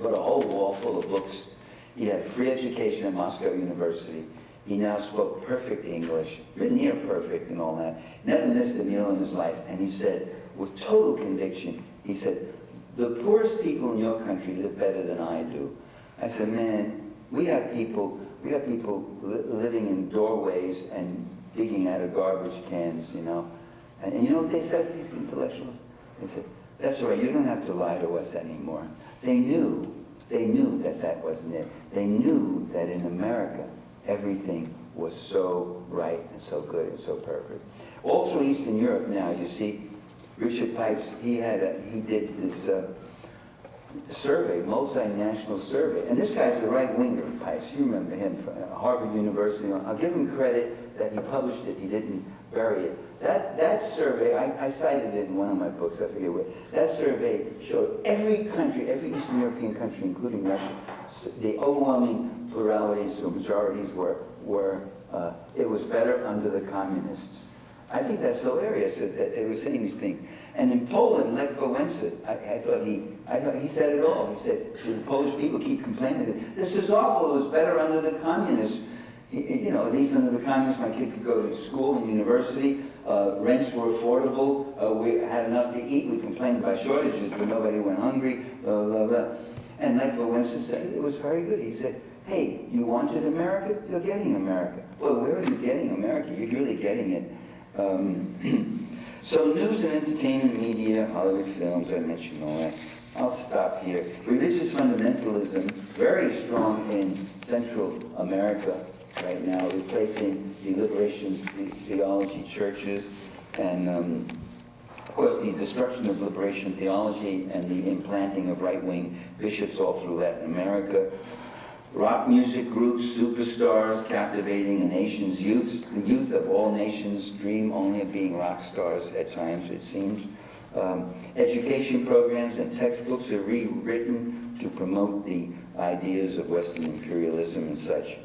but a whole wall full of books. He had free education at Moscow University. He now spoke perfect English, near perfect and all that. Never missed a meal in his life. And he said, with total conviction, he said, the poorest people in your country live better than I do. I said, man, we have people living in doorways and digging out of garbage cans, you know. And you know what they said, these intellectuals? They said, that's all right, you don't have to lie to us anymore. They knew that wasn't it. They knew that in America, everything was so right and so good and so perfect. All through Eastern Europe now, you see, Richard Pipes, he did this survey, multinational survey. And this guy's a right-winger, Pipes. You remember him from Harvard University. I'll give him credit that he published it. He didn't bury it. That survey, I cited it in one of my books, I forget what. That survey showed every country, every Eastern European country, including Russia, the overwhelming pluralities or majorities were it was better under the communists. I think that's hilarious that they were saying these things. And in Poland, Lech Wałęsa, I thought he said it all. He said to the Polish people, keep complaining, this is awful, it was better under the communists. You know, at least under the communists, my kid could go to school and university, rents were affordable, we had enough to eat, we complained about shortages, but nobody went hungry, blah, blah, blah. And Lech Wałęsa said it was very good. He said, hey, you wanted America? You're getting America. Well, where are you getting America? You're really getting it. So news and entertainment media, Hollywood films, I mentioned all that. I'll stop here. Religious fundamentalism, very strong in Central America right now, replacing the liberation theology churches, and of course the destruction of liberation theology and the implanting of right-wing bishops all through Latin America. Rock music groups, superstars captivating a nation's youth. The youth of all nations dream only of being rock stars at times, it seems. Education programs and textbooks are rewritten to promote the ideas of Western imperialism and such.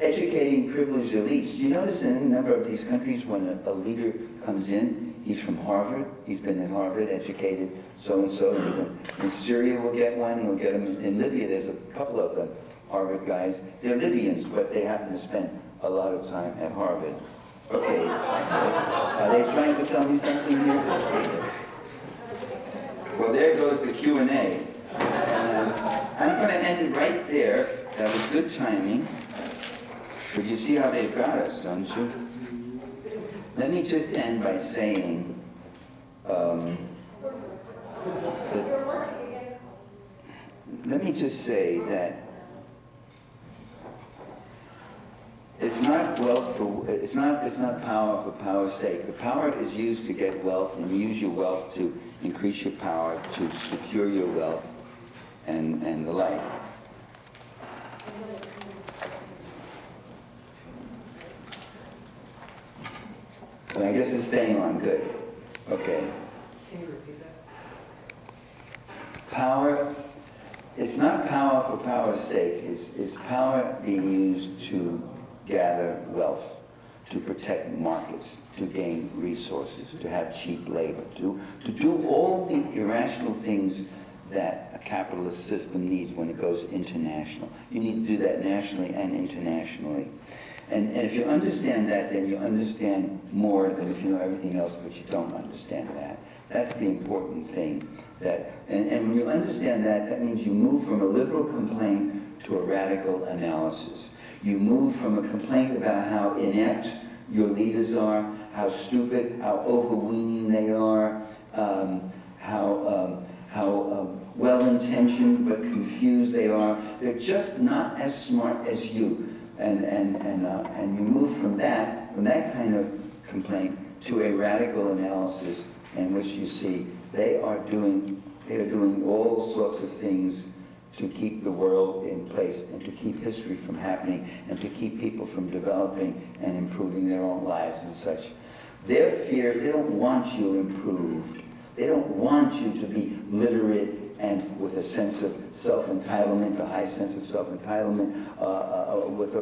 Educating privileged elites. You notice in a number of these countries when a leader comes in, he's from Harvard, he's been at Harvard, educated so-and-so. In Syria we'll get one, we'll get them. In Libya there's a couple of them. Harvard guys. They're Libyans, but they happen to spend a lot of time at Harvard. Okay. Are they trying to tell me something here? Well, there goes the Q&A. I'm going to end it right there. That was good timing. But you see how they've got us, don't you? Let me just end by saying let me just say that it's not wealth for, it's not power for power's sake. The power is used to get wealth, and you use your wealth to increase your power, to secure your wealth, and the like. Well, I guess it's staying on, good. Okay. Can you repeat that? Power, it's not power for power's sake, it's power being used to gather wealth, to protect markets, to gain resources, to have cheap labor, to do all the irrational things that a capitalist system needs when it goes international. You need to do that nationally and internationally. And if you understand that, then you understand more than if you know everything else, but you don't understand that. That's the important thing. And when you understand that, that means you move from a liberal complaint to a radical analysis. You move from a complaint about how inept your leaders are, how stupid, how overweening they are, how well-intentioned but confused they are. They're just not as smart as you. And you move from that kind of complaint to a radical analysis in which you see they are doing all sorts of things to keep the world in place and to keep history from happening and to keep people from developing and improving their own lives and such. Their fear, they don't want you improved. They don't want you to be literate and with a sense of self-entitlement, a high sense of self-entitlement, with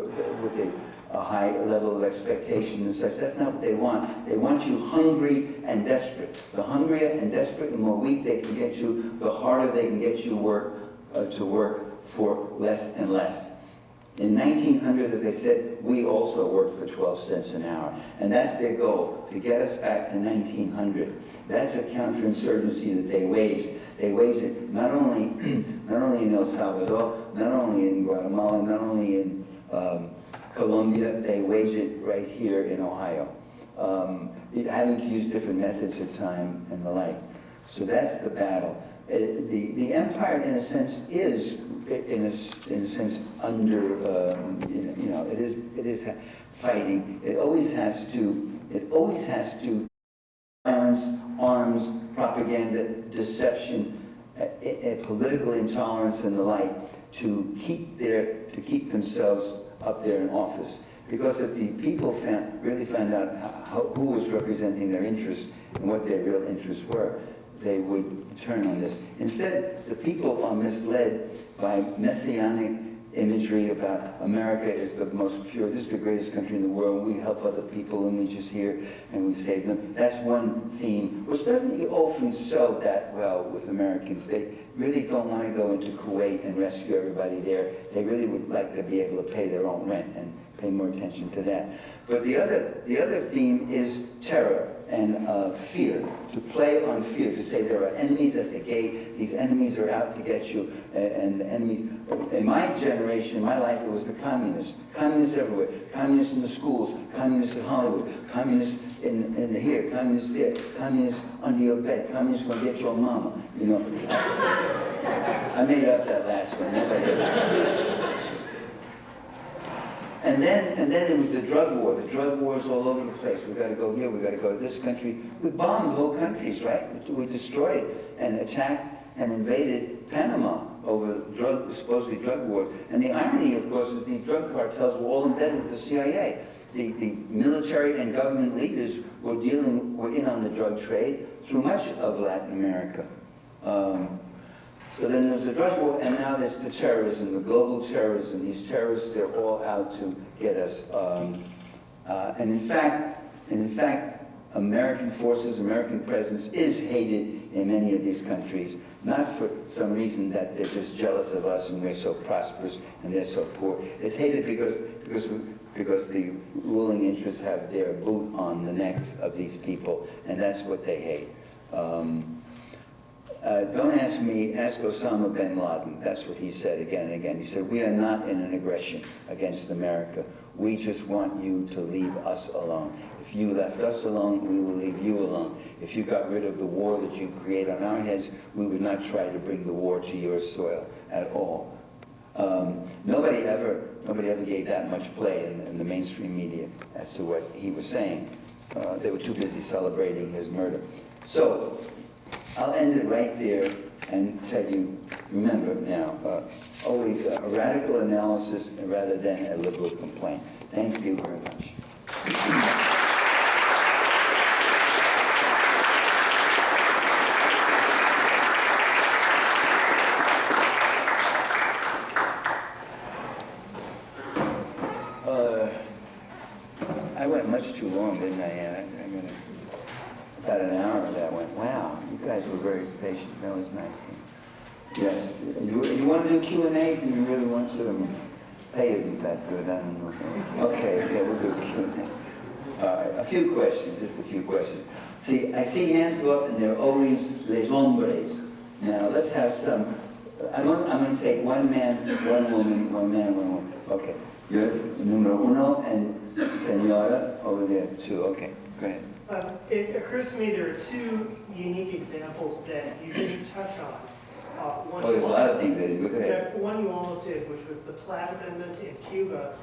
a high level of expectation and such. That's not what they want. They want you hungry and desperate. The hungrier and desperate, the more weak they can get you, the harder they can get you to work for less and less. In 1900, as I said, we also worked for 12 cents an hour. And that's their goal, to get us back to 1900. That's a counterinsurgency that they waged. They waged it not only in El Salvador, not only in Guatemala, not only in Colombia, they waged it right here in Ohio, having to use different methods of time and the like. So that's the battle. The empire, in a sense, is in a sense under it is fighting. It always has to violence, arms, propaganda, deception, political intolerance, and the like to keep themselves up there in office. Because if the people really found out who was representing their interests and what their real interests were, they would turn on this. Instead, the people are misled by messianic imagery about America is the most pure, this is the greatest country in the world, we help other people and we just here and we save them. That's one theme, which doesn't often sell that well with Americans. They really don't want to go into Kuwait and rescue everybody there. They really would like to be able to pay their own rent and pay more attention to that. But the other theme is terror and fear, to play on fear, to say there are enemies at the gate, these enemies are out to get you, and the enemies, in my generation, my life, it was the communists. Communists everywhere. Communists in the schools, communists in Hollywood, communists in here, communists there, communists under your bed, communists going to get your mama, you know. I made up that last one, nobody else. And then it was the drug war. The drug wars all over the place. We got to go here. We got to go to this country. We bombed whole countries, right? We destroyed and attacked and invaded Panama over supposedly drug wars. And the irony, of course, is these drug cartels were all embedded with the CIA. The military and government leaders were in on the drug trade through much of Latin America. So then there's the drug war, and now there's the terrorism, the global terrorism. These terrorists, they're all out to get us. And in fact, American forces, American presence is hated in many of these countries, not for some reason that they're just jealous of us and we're so prosperous and they're so poor. It's hated because the ruling interests have their boot on the necks of these people, and that's what they hate. Don't ask me, ask Osama bin Laden. That's what he said again and again. He said, we are not in an aggression against America. We just want you to leave us alone. If you left us alone, we will leave you alone. If you got rid of the war that you create on our heads, we would not try to bring the war to your soil at all. Nobody ever gave that much play in the mainstream media as to what he was saying. They were too busy celebrating his murder. So, I'll end it right there and tell you, remember now, always a radical analysis rather than a liberal complaint. Thank you very much. I went much too long, didn't I? About an hour of that went, wow, you guys were very patient. That was nice. Yes. You want to do Q&A? Do you really want to? I mean, pay isn't that good. I don't know. Okay, yeah, we'll do Q&A. All right, a few questions, just a few questions. See, I see hands go up, and they're always les hombres. Now, let's have some. I'm going to take one man, one woman, one man, one woman. Okay. You're numero uno, and senora over there, two. Okay, go ahead. It occurs to me there are two unique examples that you didn't touch on. There's a lot of things that you look at. One you almost did, which was the Platt Amendment in Cuba,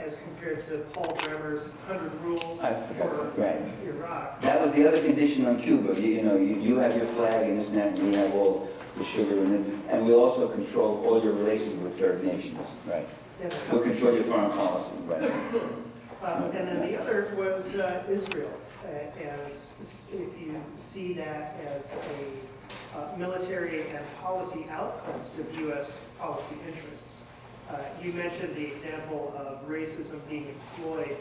as compared to Paul Bremer's 100 Rules for right. Iraq. That was the other condition on Cuba. You have your flag and this and that, and we have all the sugar in it, and we also control all your relations with third nations, right? Yes. We'll control your foreign policy, right? And then the other was Israel, as if you see that as a military and policy outpost of U.S. policy interests. You mentioned the example of racism being employed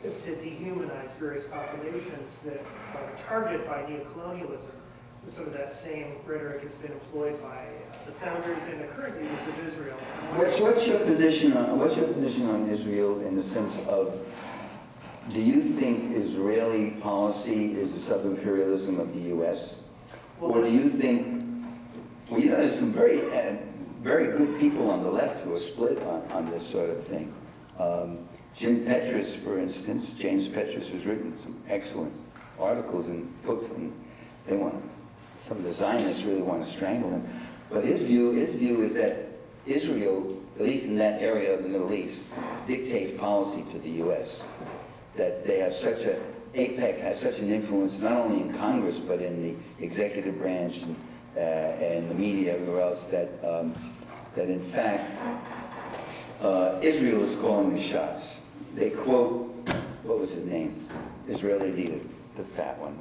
to dehumanize various populations that are targeted by neocolonialism. Some of that same rhetoric has been employed by the founders and the current leaders of Israel. What's your position on Israel in the sense of, do you think Israeli policy is the sub-imperialism of the U.S.? Or do you think, there's some very good people on the left who are split on this sort of thing. Jim Petrus, for instance, James Petrus, has written some excellent articles and books, and some of the Zionists really want to strangle him. But his view is that Israel, at least in that area of the Middle East, dictates policy to the U.S. That they have AIPAC has such an influence not only in Congress but in the executive branch and the media, everywhere else, that in fact Israel is calling the shots. They quote, what was his name? Israeli leader, the fat one.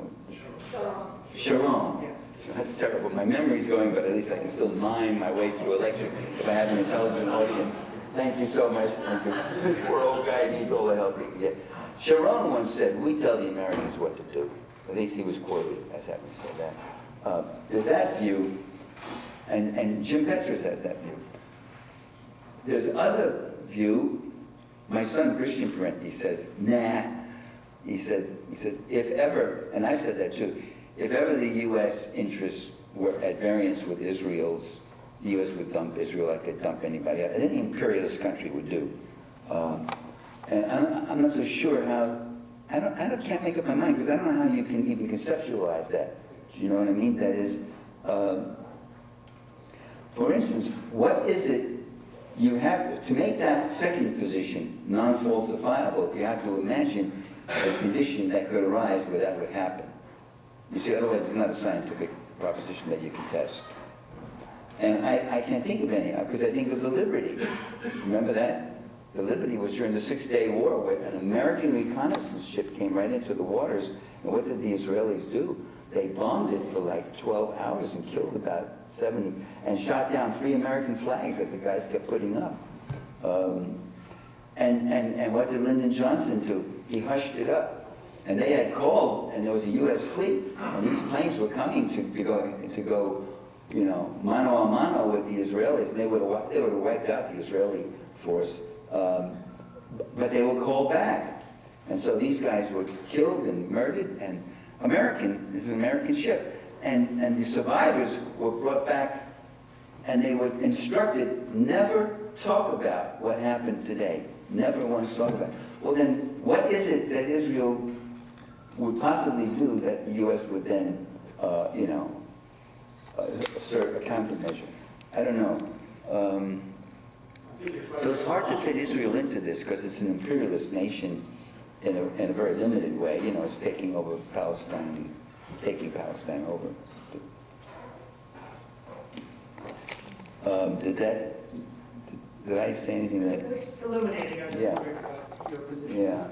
Sharon. Yeah. That's terrible. My memory's going, but at least I can still mime my way through a lecture if I have an intelligent audience. Thank you so much. Thank you. Poor old guy needs all the help he can get. Sharon once said, "We tell the Americans what to do." At least he was quoted as having said that. There's that view, and Jim Petrus has that view. There's other view. My son Christian Parenti says, "Nah." He says, if ever, and I've said that too, if ever the U.S. interests were at variance with Israel's, the U.S. would dump Israel like they'd dump anybody else. Any imperialist country would do. And I'm not so sure how, can't make up my mind, because I don't know how you can even conceptualize that. Do you know what I mean? That is, for instance, what is it you have to make that second position non-falsifiable? You have to imagine a condition that could arise where that would happen. You see, otherwise it's not a scientific proposition that you can test. And I can't think of any, because I think of the Liberty. Remember that? The Liberty was during the 6-Day War, where an American reconnaissance ship came right into the waters, and what did the Israelis do? They bombed it for like 12 hours and killed about 70, and shot down 3 American flags that the guys kept putting up. And what did Lyndon Johnson do? He hushed it up. And they had called, and there was a U.S. fleet, and these planes were coming to go, mano a mano with the Israelis. They would have wiped out the Israeli force, but they were called back. And so these guys were killed and murdered, and this is an American ship. And the survivors were brought back, and they were instructed, never talk about what happened today. Never once talk about it. Well then, what is it that Israel would possibly do that the U.S. would then, assert a countermeasure? I don't know. So it's hard to fit Israel into this because it's an imperialist nation in a very limited way. It's taking over Palestine, taking Palestine over. Did I say anything that? It's illuminating, I just Yeah. wondered about your position. Yeah.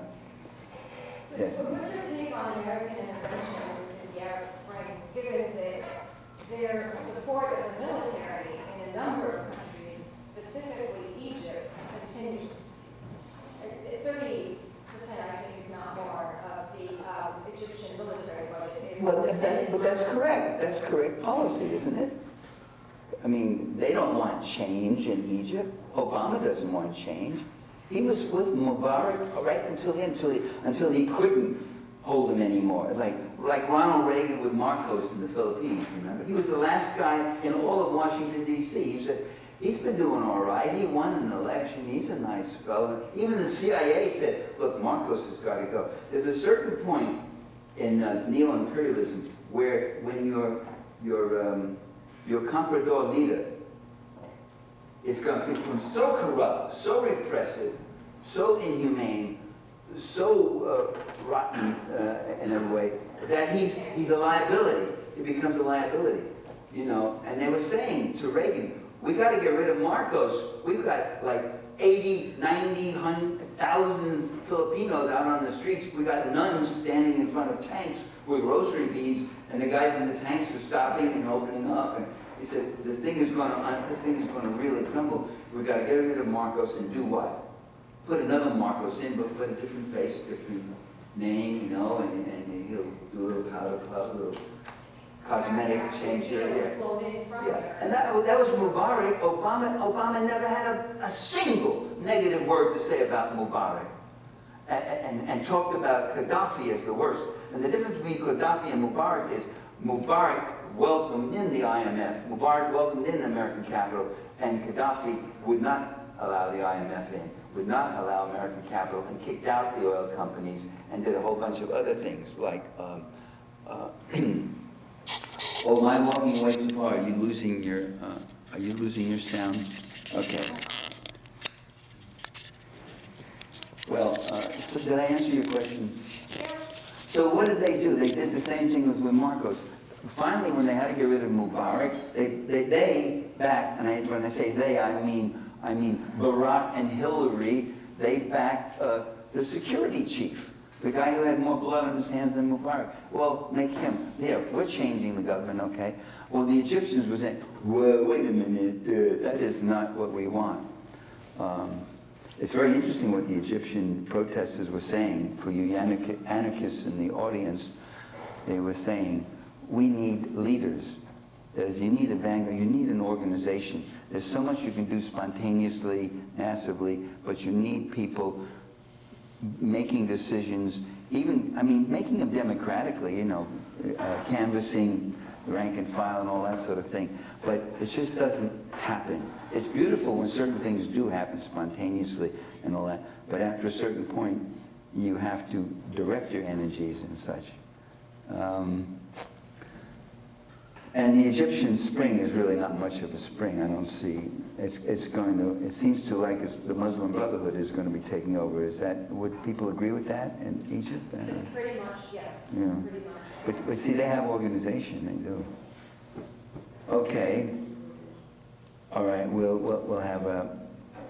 Yes. So what's your take on American intervention in the Arab Spring, given that their support of the military in a number of countries, specifically Egypt, continues? 30%, I think, is not more of the Egyptian military budget. But that's correct. That's correct policy, isn't it? I mean, they don't want change in Egypt. Obama doesn't want change. He was with Mubarak right until he couldn't hold him anymore. Like Ronald Reagan with Marcos in the Philippines, remember? He was the last guy in all of Washington, D.C. He said, he's been doing all right. He won an election. He's a nice fellow. Even the CIA said, look, Marcos has got to go. There's a certain point in neo-imperialism where when your comprador leader is going to become so corrupt, so repressive, so inhumane, so rotten in every way, that he's a liability. He becomes a liability, you know. And they were saying to Reagan, we got to get rid of Marcos. We've got like 80, 90, 100,000 Filipinos out on the streets. We got nuns standing in front of tanks with rosary beads, and the guys in the tanks are stopping and opening up. And he said, this thing is going to really crumble. We've got to get rid of Marcos and do what? Put another Marcos in, but put a different face, different name, you know, and he'll do a little powder puff, a little cosmetic change here. Yeah, and that was Mubarak. Obama never had a single negative word to say about Mubarak, and talked about Gaddafi as the worst. And the difference between Gaddafi and Mubarak is Mubarak welcomed in the IMF. Mubarak welcomed in the American capital, and Gaddafi would not allow the IMF in, would not allow American capital, and kicked out the oil companies, and did a whole bunch of other things like. Oh, am I walking away too far? Are you losing your sound? Okay. Well, so did I answer your question? So what did they do? They did the same thing with Marcos. Finally, when they had to get rid of Mubarak, they backed, and when I say they, I mean Barack and Hillary. They backed the security chief, the guy who had more blood on his hands than Mubarak. Well, make him. There, we're changing the government, okay? Well, the Egyptians were saying, well, wait a minute, that is not what we want. It's very interesting what the Egyptian protesters were saying. For you anarchists in the audience, they were saying, we need leaders. That is, you need a vanguard, you need an organization. There's so much you can do spontaneously, massively, but you need people making decisions, even, I mean, making them democratically, you know, canvassing the rank and file and all that sort of thing. But it just doesn't happen. It's beautiful when certain things do happen spontaneously and all that, but after a certain point, you have to direct your energies and such. And the Egyptian spring is really not much of a spring. I don't see. It seems to like the Muslim Brotherhood is going to be taking over. Would people agree with that in Egypt? Pretty much, yes. Yeah. Pretty much. But see, they have organization. They do. Okay. All right. We'll have a.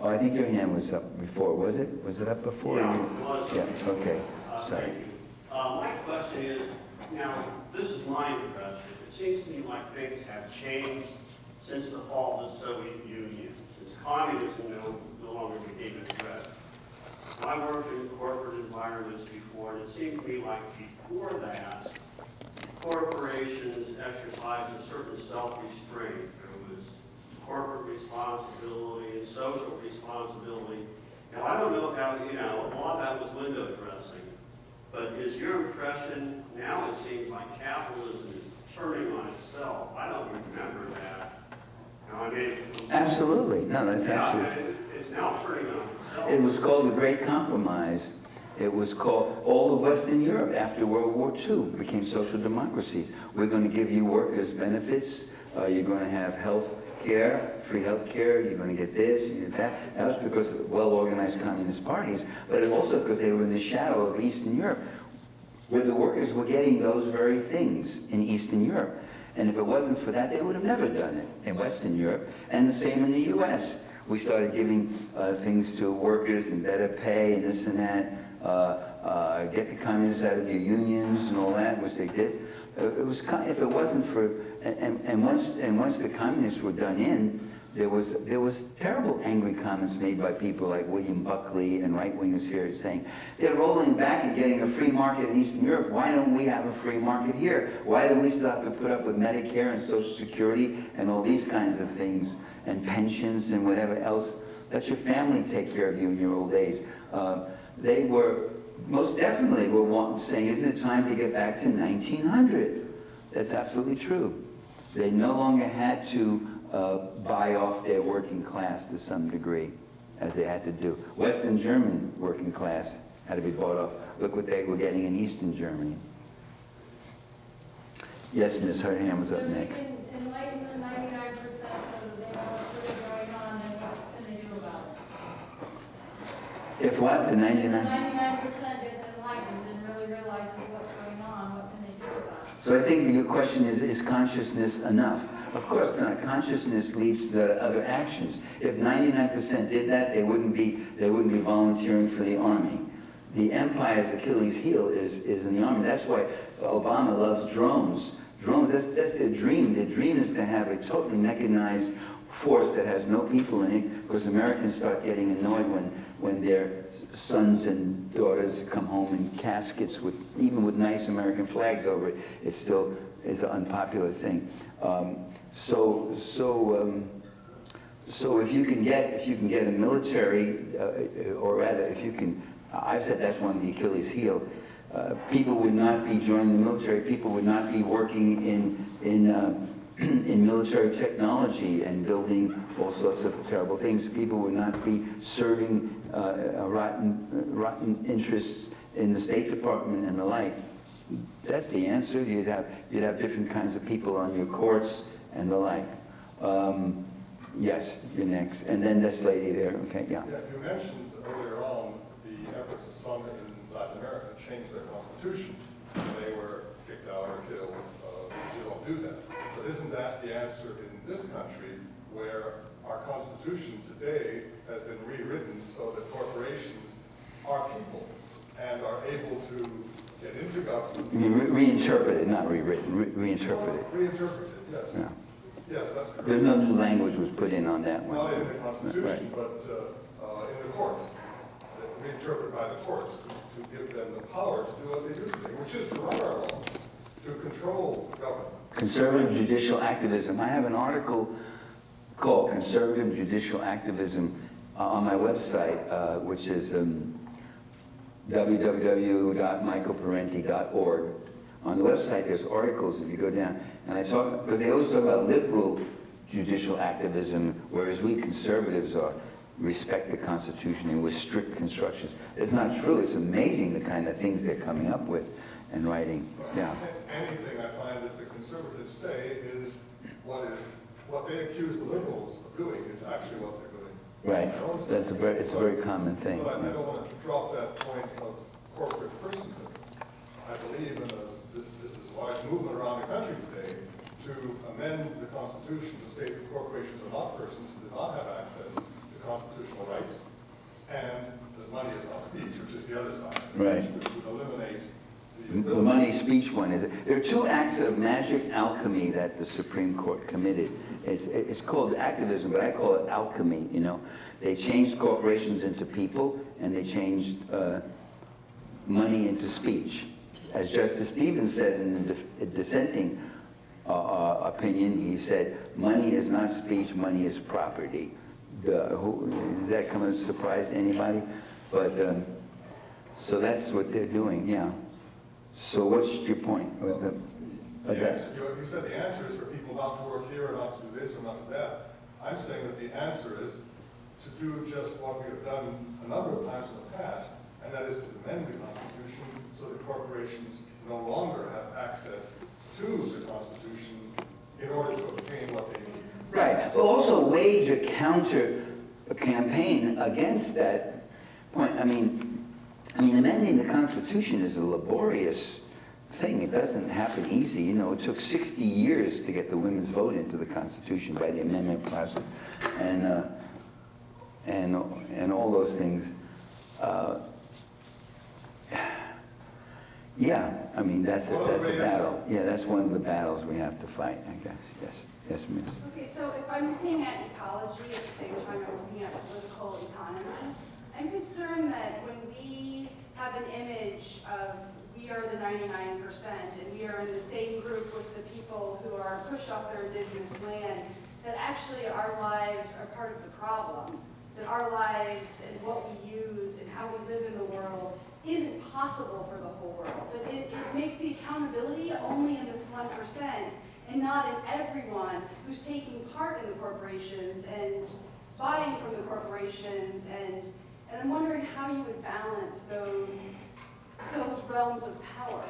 Oh, I think your hand was up before. Was it? Was it up before? Yeah, it was. Yeah. Okay. Sorry. Thank you. My question is, now, this is my impression. It seems to me like things have changed since the fall of the Soviet Union, since communism no longer became a threat. I worked in corporate environments before, and it seemed to me like before that, corporations exercised a certain self-restraint. There was corporate responsibility and social responsibility. Now, I don't know if that, a lot of that was window dressing, but is your impression, now it seems like capitalism is turning on itself. I don't remember that. Now, I mean, Absolutely. No, that's absolutely. it's now turning on itself. It was called the Great Compromise. It was called, all of Western Europe after World War II became social democracies. We're going to give you workers' benefits. You're going to have health care, free health care. You're going to get this, you get that. That was because of well-organized communist parties, but also because they were in the shadow of Eastern Europe, where the workers were getting those very things in Eastern Europe. And if it wasn't for that, they would have never done it in Western Europe. And the same in the US. We started giving things to workers and better pay and this and that. Get the communists out of your unions and all that, which they did. It was if it wasn't for and once the communists were done in, there was terrible angry comments made by people like William Buckley and right-wingers here saying they're rolling back and getting a free market in Eastern Europe. Why don't we have a free market here? Why do we still have to put up with Medicare and Social Security and all these kinds of things and pensions and whatever else? Let your family take care of you in your old age. They were most definitely saying, isn't it time to get back to 1900? That's absolutely true. They no longer had to buy off their working class to some degree, as they had to do. Western German working class had to be bought off. Look what they were getting in Eastern Germany. Yes, Ms. Hurtham was up next. So if you can enlighten the 99% so that they know what's really going on, then what can they do about it? If what? The 99? If the 99% gets enlightened and really realizes what's going on, what can they do about it? So I think your question is consciousness enough? Of course not. Consciousness leads to other actions. If 99% did that, they wouldn't be volunteering for the army. The empire's Achilles heel is in the army. That's why Obama loves drones. Drones, that's their dream. Their dream is to have a totally mechanized force that has no people in it, because Americans start getting annoyed when their sons and daughters come home in caskets even with nice American flags over it. It's still an unpopular thing. So if you can get a military, or rather, if you can, I've said that's one of the Achilles heel. People would not be joining the military. People would not be working in military technology and building all sorts of terrible things. People would not be serving rotten interests in the State Department and the like. That's the answer. You'd have different kinds of people on your courts and the like. Yes, you're next. And then this lady there. Okay, yeah. Yeah, you mentioned earlier on the efforts of some in Latin America to change their constitution. They were kicked out or killed. You don't do that. But isn't that the answer in this country, where our constitution today has been rewritten so that corporations are people and are able to get into government? You mean reinterpreted, not rewritten. Reinterpreted. Reinterpreted, yes. Yeah. Yes, that's correct. There's no new language was put in on that one. Not in the Constitution, Right. but in the courts. Reinterpreted by the courts to give them the power to do what they do today, which is to write our laws, to control government. Conservative judicial activism. I have an article called Conservative Judicial Activism on my website, which is www.michaelparenti.org. On the website, there's articles, if you go down, and I talk, because they always talk about liberal judicial activism, whereas we conservatives respect the Constitution and with strict constructions. It's not true. It's amazing the kind of things they're coming up with and writing. Yeah. Anything I find that the conservatives say is what they accuse the liberals of doing is actually what they're doing. Right. It's a very common thing. But I Yeah. don't want to drop that point of corporate personhood. I believe in this is a large movement around the country today to amend the Constitution to state that corporations are not persons who do not have access to constitutional rights, and that money is not speech, which is the other side. Right. Which would eliminate The money speech one is. There are two acts of magic alchemy that the Supreme Court committed. It's called activism, but I call it alchemy. You know, they changed corporations into people, and they changed money into speech. As Justice Stevens said in a dissenting opinion, he said, "Money is not speech; money is property." Does that come as a surprise to anybody? But so that's what they're doing. Yeah. So what's your point? you said the answer is for people not to work here or not to do this or not to that. I'm saying that the answer is to do just what we have done a number of times in the past, and that is to amend the Constitution so that corporations no longer have access to the Constitution in order to obtain what they need. Right, but also wage a counter campaign against that point. I mean, amending the Constitution is a laborious thing. It doesn't happen easy. You know, it took 60 years to get the women's vote into the Constitution by the amendment process, and all those things. Yeah, I mean, that's a battle. Yeah, that's one of the battles we have to fight, I guess. Yes, yes, Miss. Okay, so if I'm looking at ecology at the same time I'm looking at political economy, I'm concerned that when we have an image of we are the 99% and we are in the same group with the people who are pushed off their indigenous land, that actually our lives are part of the problem, that our lives and what we use and how we live in the world isn't possible for the whole world. That it makes the accountability only in this 1% and not in everyone who's taking part in the corporations and buying from the corporations. And I'm wondering how you would balance those realms of power.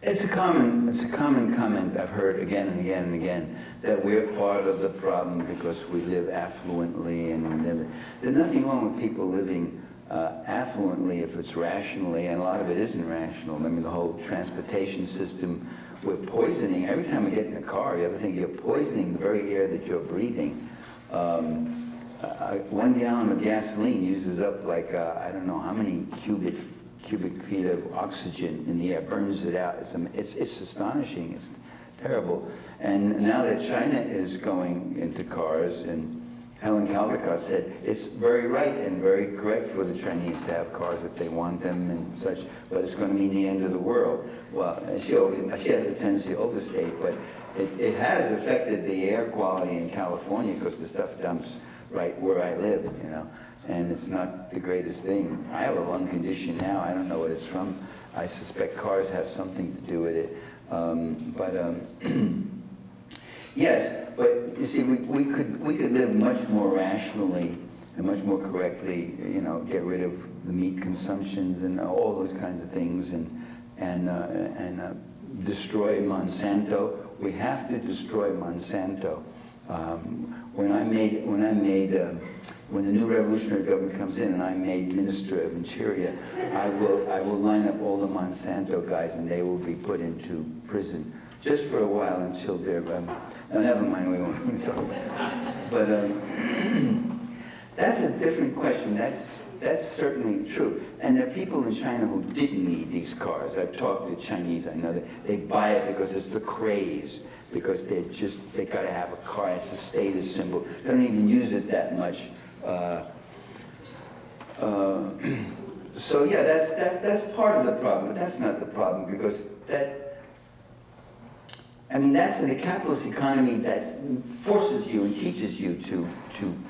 It's a common comment I've heard again and again and again, that we're part of the problem because we live affluently, and there's nothing wrong with people living affluently if it's rationally, and a lot of it isn't rational. I mean, the whole transportation system, we're poisoning. Every time we get in a car, you ever think you're poisoning the very air that you're breathing. 1 gallon of gasoline uses up like, I don't know how many cubic feet of oxygen in the air, burns it out. It's astonishing, it's terrible. And now that China is going into cars, and Helen Caldecott said it's very right and very correct for the Chinese to have cars if they want them and such, but it's going to mean the end of the world. Well, she has a tendency to overstate, but it has affected the air quality in California because the stuff dumps right where I live, you know, and it's not the greatest thing. I have a lung condition now. I don't know what it's from. I suspect cars have something to do with it. Yes, but you see, we could live much more rationally and much more correctly. You know, get rid of the meat consumptions and all those kinds of things, and destroy Monsanto. We have to destroy Monsanto. When the new revolutionary government comes in and I'm made Minister of Interior, I will line up all the Monsanto guys and they will be put into prison just for a while until they're, no, never mind, we won't talk about it. But that's a different question. That's certainly true. And there are people in China who didn't need these cars. I've talked to Chinese, I know that they buy it because it's the craze, because they got to have a car. It's a status symbol. They don't even use it that much. So yeah, that's part of the problem, but that's not the problem, because that's in a capitalist economy that forces you and teaches you to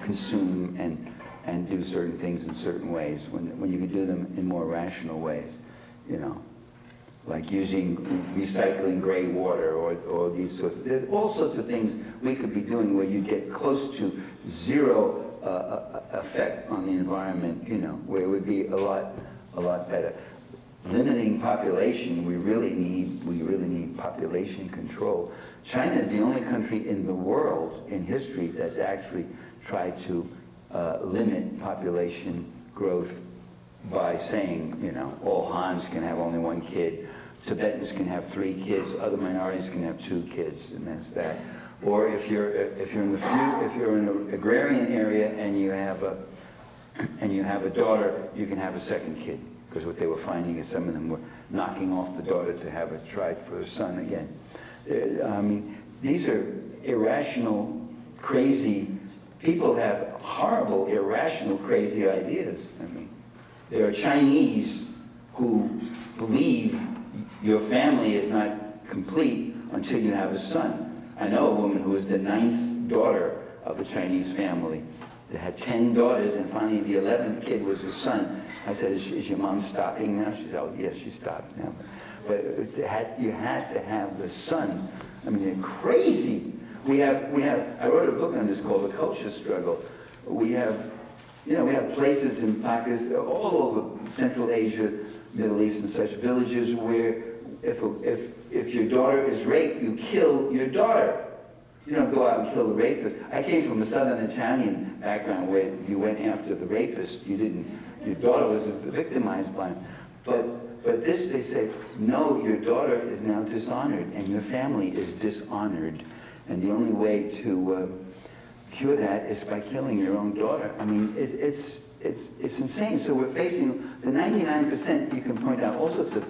consume and do certain things in certain ways when you can do them in more rational ways, you know, like recycling gray water or these sorts of, there's all sorts of things we could be doing where you get close to zero effect on the environment, you know, where it would be a lot better. Limiting population, we really need population control. China is the only country in the world in history that's actually tried to limit population growth by saying, you know, all Hans can have only 1 kid, Tibetans can have 3 kids, other minorities can have 2 kids, and that's that. Or if you're in an agrarian area and you have a daughter, you can have a 2nd kid. Because what they were finding is some of them were knocking off the daughter to have a try for a son again. I mean, these are irrational, crazy, people have horrible, irrational, crazy ideas. I mean, there are Chinese who believe your family is not complete until you have a son. I know a woman who was the 9th daughter of a Chinese family. They had 10 daughters, and finally the 11th kid was a son. I said, is your mom stopping now? She said, oh, yes, she stopped now. But you had to have the son. I mean, they're crazy. I wrote a book on this called The Culture Struggle. We have places in Pakistan, all over Central Asia, Middle East and such, villages where if your daughter is raped, you kill your daughter. You don't go out and kill the rapist. I came from a Southern Italian background where you went after the rapist. Your daughter was victimized by him. But but this, they say, no, your daughter is now dishonored and your family is dishonored. And the only way to cure that is by killing your own daughter. I mean, it's insane. So we're facing the 99%, you can point out all sorts of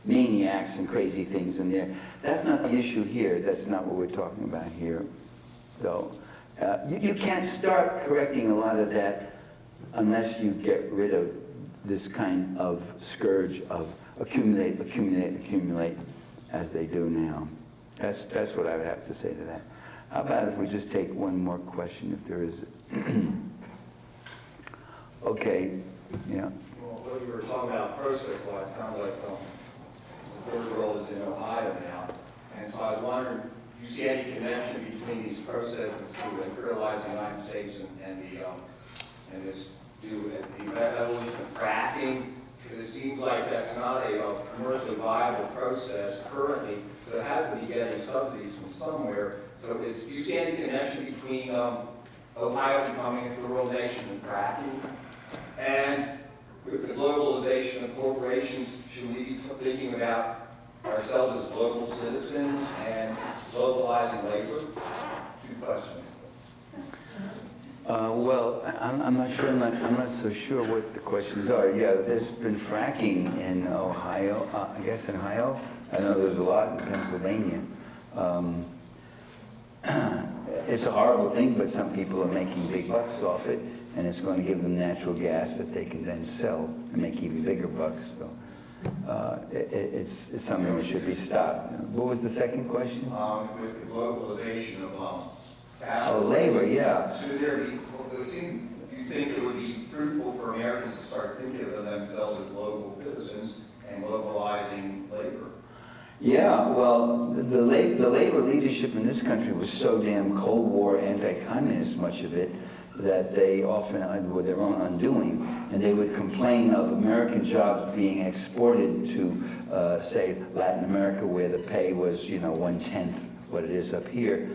maniacs and crazy things in there. That's not the issue here. That's not what we're talking about here, though. You can't start correcting a lot of that unless you get rid of this kind of scourge of accumulate, accumulate, accumulate, as they do now. That's what I would have to say to that. How about if we just take one more question, if there is? Okay, yeah. Well, what you were talking about process-wise, it sounds like the third world is in Ohio now. And so I was wondering, do you see any connection between these processes to imperialize the United States and this the evolution of fracking? Because it seems like that's not a commercially viable process currently, so it has to be getting subsidies from somewhere. So do you see any connection between Ohio becoming a third world nation and fracking? And with the globalization of corporations, should we be thinking about ourselves as global citizens and globalizing labor? Two questions. Well, I'm not sure. I'm not so sure what the questions are. Yeah, there's been fracking in Ohio. I guess in Ohio. I know there's a lot in Pennsylvania. It's a horrible thing, but some people are making big bucks off it, and it's going to give them natural gas that they can then sell and make even bigger bucks. So it's something that should be stopped. What was the second question? With the globalization of Oh, labor, yeah. should there be, do you think it would be fruitful for Americans to start thinking of themselves as global citizens and globalizing labor? Yeah, well, the labor leadership in this country was so damn Cold War anti-communist, much of it, that they often were their own undoing, and they would complain of American jobs being exported to, say, Latin America, where the pay was, 1/10 what it is up here.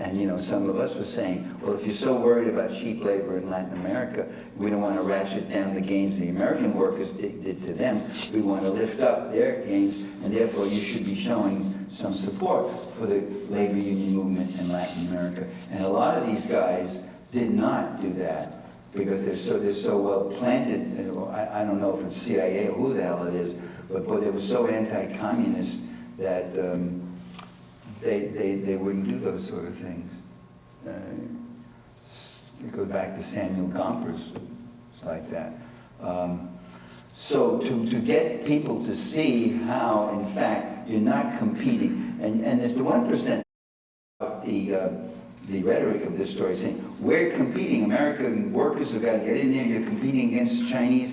And some of us were saying, well, if you're so worried about cheap labor in Latin America, we don't want to ratchet down the gains the American workers did to them. We want to lift up their gains, and therefore you should be showing some support for the labor union movement in Latin America. And a lot of these guys did not do that because they're so well planted. I don't know if it's CIA or who the hell it is, but they were so anti-communist that they wouldn't do those sort of things. It goes back to Samuel Gompers, it's like that. So to get people to see how, in fact, you're not competing, and there's the 1% of the rhetoric of this story saying, we're competing, American workers have got to get in there, you're competing against the Chinese,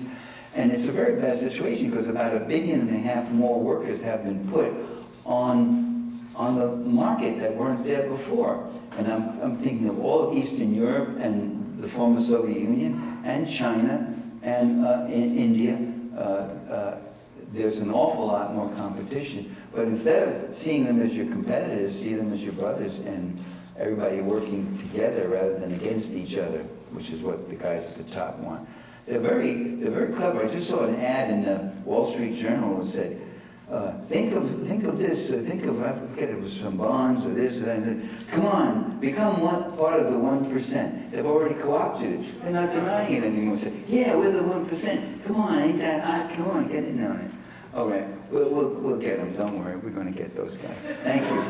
and it's a very bad situation because about 1.5 billion more workers have been put on the market that weren't there before. And I'm thinking of all of Eastern Europe and the former Soviet Union and China and in India. There's an awful lot more competition. But instead of seeing them as your competitors, see them as your brothers and everybody working together rather than against each other, which is what the guys at the top want. They're very clever. I just saw an ad in the Wall Street Journal that said, think of this, I forget, it was some bonds or this or that. And said, come on, become part of the 1%. They've already co-opted it. They're not denying it anymore. Say, yeah, we're the 1%. Come on, ain't that hot? Come on, get in on it. All right, we'll get them. Don't worry, we're going to get those guys. Thank you.